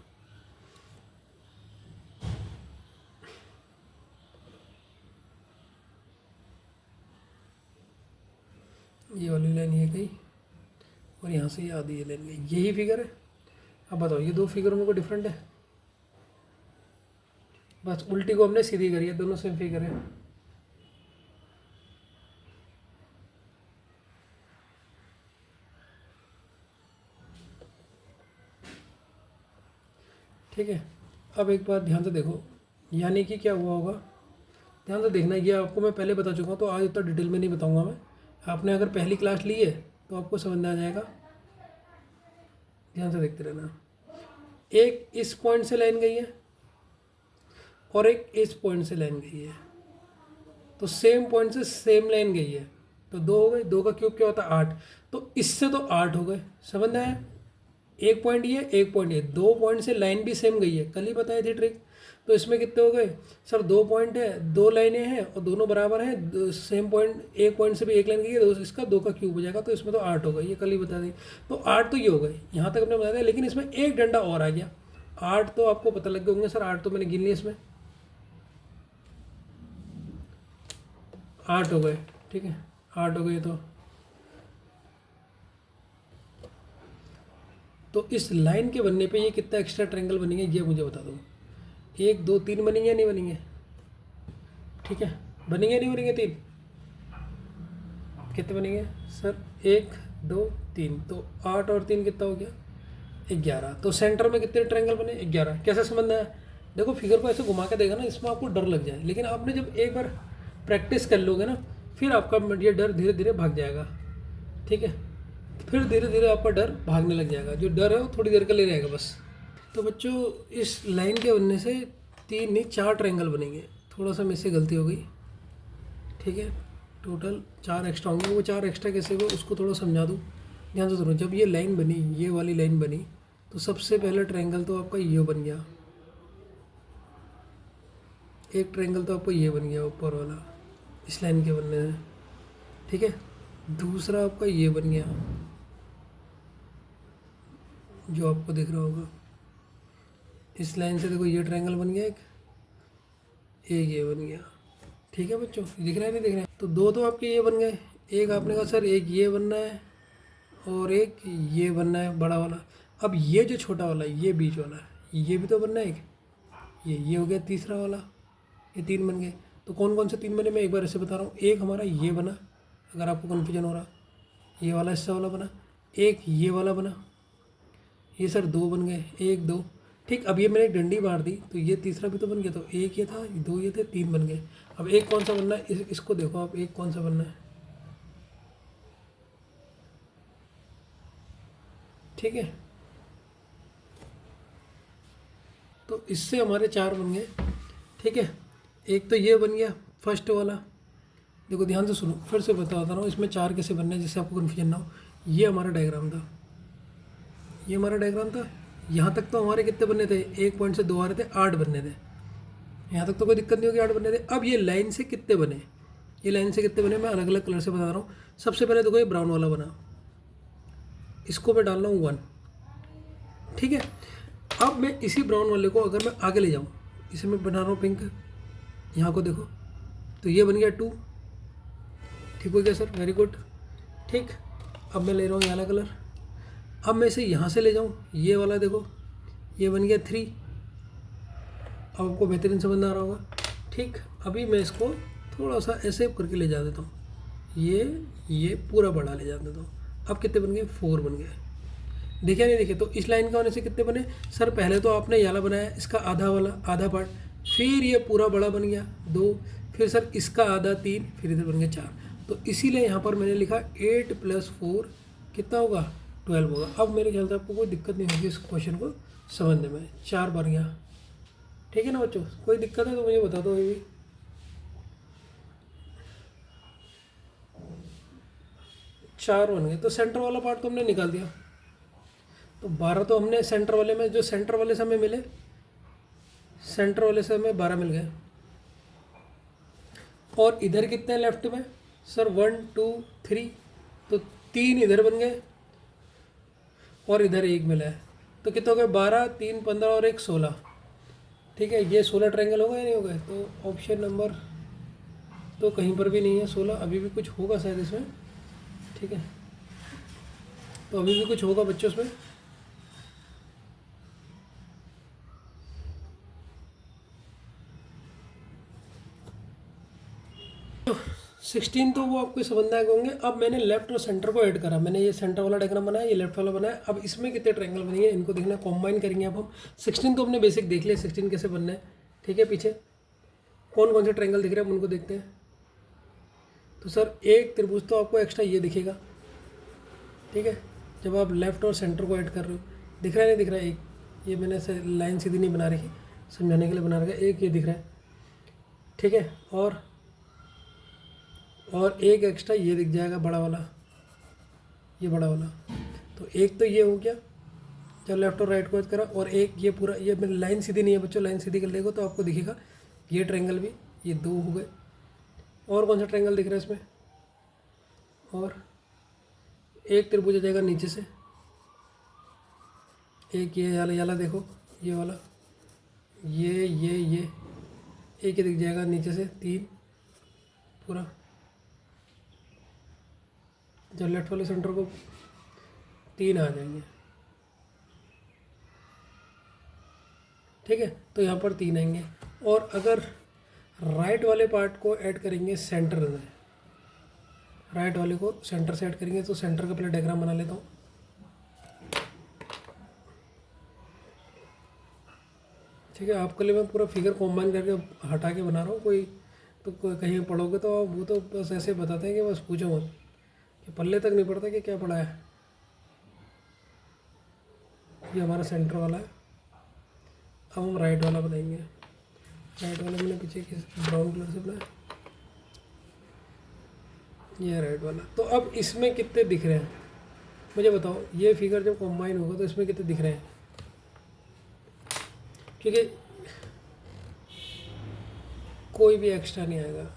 Speaker 1: ये वाली लाइन ये गई और यहाँ से ये आधी ये लाइन गई, यही फिगर है। अब बताओ ये 2 फिगरों में कोई डिफरेंट है, बस उल्टी को हमने सीधी करी है, दोनों सेम फिगर है। ठीक है, अब एक बात ध्यान से देखो, यानी कि क्या हुआ होगा, ध्यान से देखना। ये आपको मैं पहले बता चुका हूँ, तो आज इतना डिटेल में नहीं बताऊँगा मैं। आपने अगर पहली क्लास ली है तो आपको समझ में आ जाएगा, ध्यान से देखते रहना। एक इस पॉइंट से लाइन गई है और एक इस पॉइंट से लाइन गई है, तो सेम पॉइंट से सेम लाइन गई है, तो 2 हो गए, 2 का क्यूब क्या होता है 8, तो इससे तो 8 हो गए, समझ में आया। एक पॉइंट ये, एक पॉइंट ये, 2 पॉइंट से लाइन भी सेम गई है, कल ही बताई थी ट्रिक। तो इसमें कितने हो गए सर, 2 पॉइंट है, 2 लाइनें हैं और दोनों बराबर हैं, सेम पॉइंट, एक पॉइंट से भी एक लाइन गई है, इसका 2 का क्यूब हो जाएगा, तो इसमें तो 8 हो गए, ये कल ही बता दी। तो 8 तो ये हो गए, यहाँ तक हमने बता दिया, लेकिन इसमें एक डंडा और आ गया। 8 तो आपको पता लग गए होंगे सर, 8 तो मैंने गिन लिया, इसमें 8 हो गए, ठीक है 8 हो गए। तो इस लाइन के बनने पे ये कितना एक्स्ट्रा ट्रायंगल बनेंगे ये मुझे बता दो। 1 2 3 बनेंगे या नहीं बनेंगे? ठीक है, बनेंगे या नहीं बनेंगे? 3 कितने बनेंगे सर? 1 2 3, तो 8 और 3 कितना हो गया? 11। तो सेंटर में कितने ट्रायंगल बने? 11। कैसे समझना है? देखो फिगर को ऐसे घुमा के देगा ना, इसमें आपको डर लग जाए, लेकिन आपने जब एक बार प्रैक्टिस कर लोगे ना, फिर आपका ये डर धीरे धीरे भाग जाएगा, ठीक है। फिर धीरे धीरे आपका डर भागने लग जाएगा, जो डर है वो थोड़ी देर के लिए रहेगा बस। तो बच्चों इस लाइन के बनने से 3 नहीं 4 ट्रायंगल बनेंगे। थोड़ा सा मेरे से गलती हो गई, ठीक है, टोटल 4 एक्स्ट्रा होंगे। वो 4 एक्स्ट्रा कैसे हुए उसको थोड़ा समझा दूँ, ध्यान से सुनो। जब ये लाइन बनी, ये वाली लाइन बनी, तो सबसे पहला ट्रायंगल तो आपका ये बन गया, एक ट्रायंगल तो आपको ये बन गया ऊपर वाला, इस लाइन के बनने से, ठीक है। दूसरा आपका ये बन गया, जो आपको दिख रहा होगा, इस लाइन से देखो ये ट्रायंगल बन गया, एक ये बन गया, ठीक है बच्चों, दिख रहा है नहीं दिख रहा है? तो 2 तो आपके ये बन गए, एक आपने कहा सर एक ये बनना है और एक ये बनना है बड़ा वाला। अब ये जो छोटा वाला है, ये बीच वाला है, ये भी तो बनना है एक, ये हो गया तीसरा वाला, ये 3 बन गए। तो कौन कौन से 3 बने मैं एक बार ऐसे बता रहा हूँ। एक हमारा ये बना, अगर आपको कन्फ्यूजन हो रहा, ये वाला हिस्सा वाला बना, एक ये वाला बना, ये सर 2 बन गए, 1 2, ठीक। अब ये मैंने एक डंडी मार दी, तो ये तीसरा भी तो बन गया, तो एक ये था, 2 ये थे, 3 बन गए। अब एक कौन सा बनना है, इसको देखो आप, एक कौन सा बनना है, ठीक है। तो इससे हमारे 4 बन गए, ठीक है। एक तो ये बन गया फर्स्ट वाला, देखो ध्यान से सुनो, फिर से बताता रहा हूँ इसमें 4 कैसे बनने हैं, जिससे आपको कन्फ्यूजन ना हो। ये हमारा डायग्राम था, ये हमारा डायग्राम था। यहाँ तक तो हमारे कितने बनने थे, एक पॉइंट से 2 आ रहे थे, 8 बनने थे। यहाँ तक तो कोई दिक्कत नहीं होगी, 8 बनने थे। अब ये लाइन से कितने बने, ये लाइन से कितने बने मैं अलग अलग कलर से बता रहा हूँ। सबसे पहले देखो ये ब्राउन वाला बना, इसको मैं डाल रहा हूँ 1, ठीक है। अब मैं इसी ब्राउन वाले को अगर मैं आगे ले जाऊँ, इसे मैं बना रहा हूँ पिंक, यहाँ को देखो, तो ये बन गया 2, ठीक हो गया सर, वेरी गुड, ठीक। अब मैं ले रहा हूँ ये वाला कलर, अब मैं इसे यहाँ से ले जाऊँ, ये वाला देखो, ये बन गया 3। अब आपको बेहतरीन समझ आ रहा होगा, ठीक। अभी मैं इसको थोड़ा सा ऐसे करके ले जा देता हूँ, ये पूरा बड़ा ले जा देता हूँ। अब कितने बन गए, 4 बन गए, देखे नहीं देखे? तो इस लाइन का होने से कितने बने सर? पहले तो आपने याला बनाया, इसका आधा वाला आधा पार्ट, फिर ये पूरा बड़ा बन गया 2, फिर सर इसका आधा 3, फिर इधर बन गया 4। तो इसीलिए यहाँ पर मैंने लिखा 8 + 4 कितना होगा, 12 होगा। अब मेरे ख्याल से आपको कोई दिक्कत नहीं होगी इस क्वेश्चन को समझने में, 4 बन गया, ठीक है ना बच्चों? कोई दिक्कत है तो मुझे बता दो। ये भी 4 बन गए, तो सेंटर वाला पार्ट तो हमने निकाल दिया। तो 12 तो हमने सेंटर वाले में, जो सेंटर वाले से हमें मिले, सेंटर वाले से हमें 12 मिल गए। और इधर कितने लेफ्ट में सर? 1 2 3, तो 3 इधर बन गए और इधर 1 मिला है, तो कितने हो गए? 12 3 15 और 1 16, ठीक है। ये 16 ट्रायंगल होगा या नहीं होगा? तो ऑप्शन नंबर तो कहीं पर भी नहीं है 16, अभी भी कुछ होगा शायद इसमें, ठीक है। तो अभी भी कुछ होगा बच्चों इसमें। 16 तो वो आपको समझ आएगा होंगे। अब मैंने लेफ्ट और सेंटर को ऐड करा, मैंने ये सेंटर वाला डायग्राम बनाया, ये लेफ्ट वाला बनाया। अब इसमें कितने ट्रायंगल बनेंगे इनको देखना, कॉम्बाइन करेंगे अब हम। 16 तो हमने बेसिक देख लिया 16 कैसे बनना है, ठीक है। पीछे कौन कौन से ट्रायंगल दिख रहे हैं हम उनको देखते हैं। तो सर एक त्रिभुज तो आपको एक्स्ट्रा ये दिखेगा, ठीक है, जब आप लेफ्ट और सेंटर को ऐड कर रहे हो। दिख रहा है नहीं दिख रहा है? एक ये मैंने लाइन सीधी नहीं बना रखी, समझाने के लिए बना रखा है। एक ये दिख रहा है, ठीक है। और और एक एक्स्ट्रा ये दिख जाएगा बड़ा वाला, ये बड़ा वाला। तो एक तो ये हो गया जब लेफ्ट और राइट को ऐड करा, और एक ये पूरा, ये मेरी लाइन सीधी नहीं है बच्चों, लाइन सीधी कर लेगा तो आपको दिखेगा ये ट्रायंगल भी, ये दो हो गए। और कौन सा ट्रायंगल दिख रहा है इसमें, और एक त्रिभुज आ जाएगा नीचे से, एक ये वाला देखो, ये वाला, ये एक ही दिख जाएगा नीचे से, तीन पूरा। जब लेफ्ट वाले सेंटर को तीन आ जाएंगे, ठीक है, तो यहाँ पर तीन आएंगे। और अगर राइट वाले पार्ट को ऐड करेंगे सेंटर में, राइट वाले को सेंटर से ऐड करेंगे, तो सेंटर का पहले डायग्राम बना लेता हूँ। ठीक है, आपके लिए मैं पूरा फिगर कॉम्बाइन करके हटा के बना रहा हूँ, कोई तो कहीं पढ़ोगे तो वो तो बस ऐसे बताते हैं कि बस पूछो मत, कि पल्ले तक नहीं पड़ता कि क्या पढ़ा है। ये हमारा सेंटर वाला है। अब हम राइट वाला बनाएंगे। राइट वाला मैंने पीछे किस ब्राउन कलर से बनाया, ये राइट वाला। तो अब इसमें कितने दिख रहे हैं मुझे बताओ, ये फिगर जब कॉम्बाइन होगा तो इसमें कितने दिख रहे हैं, क्योंकि कोई भी एक्स्ट्रा नहीं आएगा।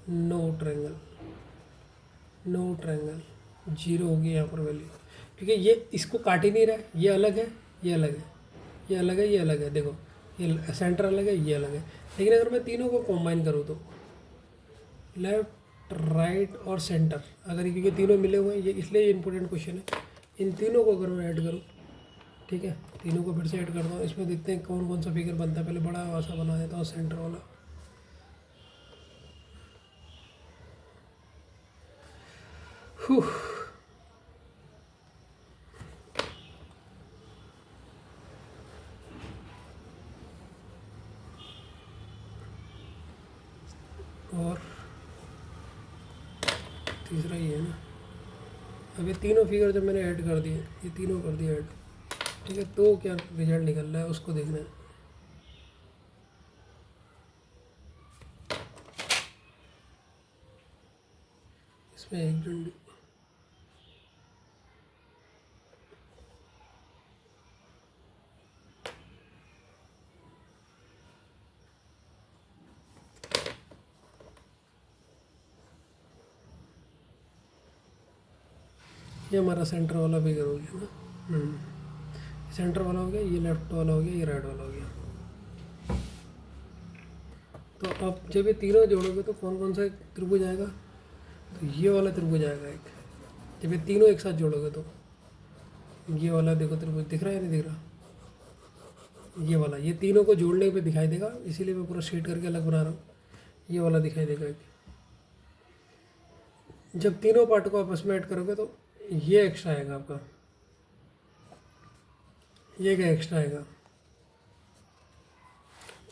Speaker 1: No triangle, no triangle, zero होगी यहाँ पर वैल्यू, क्योंकि ये इसको काट ही नहीं रहा है। ये अलग है, ये अलग है, ये अलग है, ये अलग है, देखो ये सेंटर अलग है, ये अलग है। लेकिन अगर मैं तीनों को कॉम्बाइन करूँ तो लेफ्ट राइट और सेंटर, अगर क्योंकि तीनों मिले हुए हैं ये, इसलिए ये इंपॉर्टेंट क्वेश्चन है। इन तीनों को अगर मैं ऐड करूँ, ठीक है, तीनों को फिर से ऐड करता हूँ। इसमें देखते हैं कौन कौन सा फिगर बनता है। पहले बड़ा वासा बना देता हूँ, सेंटर वाला। और तीसरा ये है ना। अब ये तीनों फिगर जब मैंने ऐड कर दिए, ये तीनों कर दिए ऐड, ठीक है, तो क्या रिजल्ट निकल रहा है उसको देखना है। इसमें एक डंडी, ये हमारा सेंटर वाला फिगर हो गया ना। सेंटर वाला हो गया, ये लेफ्ट वाला हो गया, ये राइट वाला हो गया। तो अब जब ये तीनों जोड़ोगे तो कौन कौन सा त्रिभुज आएगा, तो ये वाला त्रिभुज आएगा एक। जब ये तीनों एक साथ जोड़ोगे तो ये वाला देखो त्रिभुज दिख रहा है, नहीं दिख रहा, ये वाला, ये तीनों को जोड़ने पे दिखाई देगा, इसीलिए मैं पूरा शेड करके अलग बना रहा हूँ। ये वाला दिखाई देगा एक। जब तीनों पार्ट को आपस में ऐड करोगे तो ये एक्स्ट्रा आएगा आपका, ये क्या एक्स्ट्रा आएगा,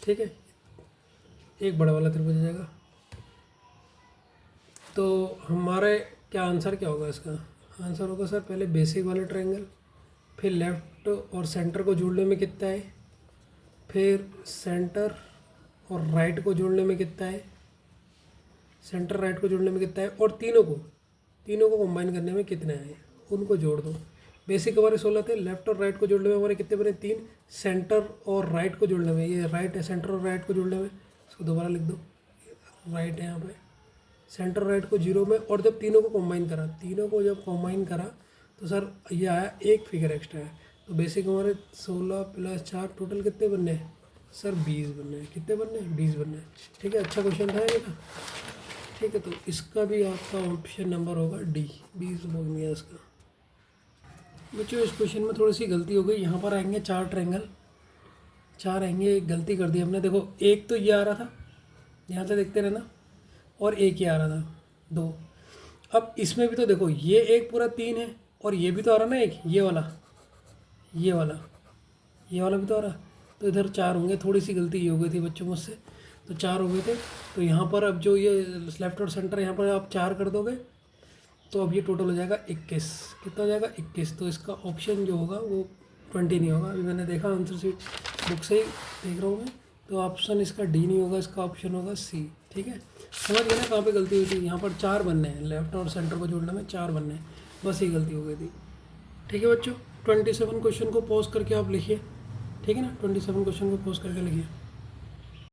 Speaker 1: ठीक है, एक बड़ा वाला त्रिभुज आ जाएगा। तो हमारे क्या आंसर क्या होगा इसका, आंसर होगा सर पहले बेसिक वाले ट्रायंगल, फिर लेफ्ट और सेंटर को जोड़ने में कितना है, फिर सेंटर और राइट को जोड़ने में कितना है, सेंटर राइट को जोड़ने में कितना है, और तीनों को कंबाइन करने में कितना है, उनको जोड़ दो। बेसिक हमारे 16 थे, लेफ्ट और राइट को जोड़ने में हमारे कितने बने, 3। सेंटर और राइट को जोड़ने में, ये राइट है, सेंटर और राइट को जोड़ने में, इसको दोबारा लिख दो, राइट है यहाँ पे, सेंटर राइट को 0 में। और जब तीनों को कंबाइन करा, तीनों को जब कंबाइन करा तो सर ये आया एक फिगर एक्स्ट्रा है। तो बेसिक हमारे 16 + 4 टोटल कितने बनने हैं सर, 20 बनने हैं। कितने बनने हैं, 20 बनने हैं। ठीक है, अच्छा क्वेश्चन था ये का, ठीक है। तो इसका भी आपका ऑप्शन नंबर होगा डी, 20 बन गया इसका। बच्चों इस क्वेश्चन में थोड़ी सी गलती हो गई, यहाँ पर आएंगे 4 ट्रायंगल, 4 आएंगे, एक गलती कर दी हमने। देखो एक तो ये आ रहा था, यहाँ से देखते रहना, और एक ही आ रहा था 2। अब इसमें भी तो देखो ये एक पूरा 3 है, और ये भी तो आ रहा ना एक, ये वाला, ये वाला, ये वाला भी तो आ रहा। तो इधर 4 होंगे, थोड़ी सी गलती ये हो गई थी बच्चों मुझसे, तो 4 हो गए थे। तो यहाँ पर अब जो ये लेफ्ट और सेंटर, यहाँ पर आप 4 कर दोगे तो अब ये टोटल हो जाएगा 21। कितना हो जाएगा, 21। तो इसका ऑप्शन जो होगा वो 20 नहीं होगा। अभी मैंने देखा आंसर शीट बुक से ही देख रहा हूँ मैं, तो ऑप्शन इसका डी नहीं होगा, इसका ऑप्शन होगा सी। ठीक है, समझ गए ना कहाँ पे गलती हुई थी। यहाँ पर 4 बनने हैं, लेफ्ट और सेंटर को जोड़ने में 4 बनने हैं, बस ये गलती हो गई थी। ठीक है बच्चों, 27 क्वेश्चन को पॉज करके आप लिखिए। ठीक है ना, 27 क्वेश्चन को पॉज करके लिखिए।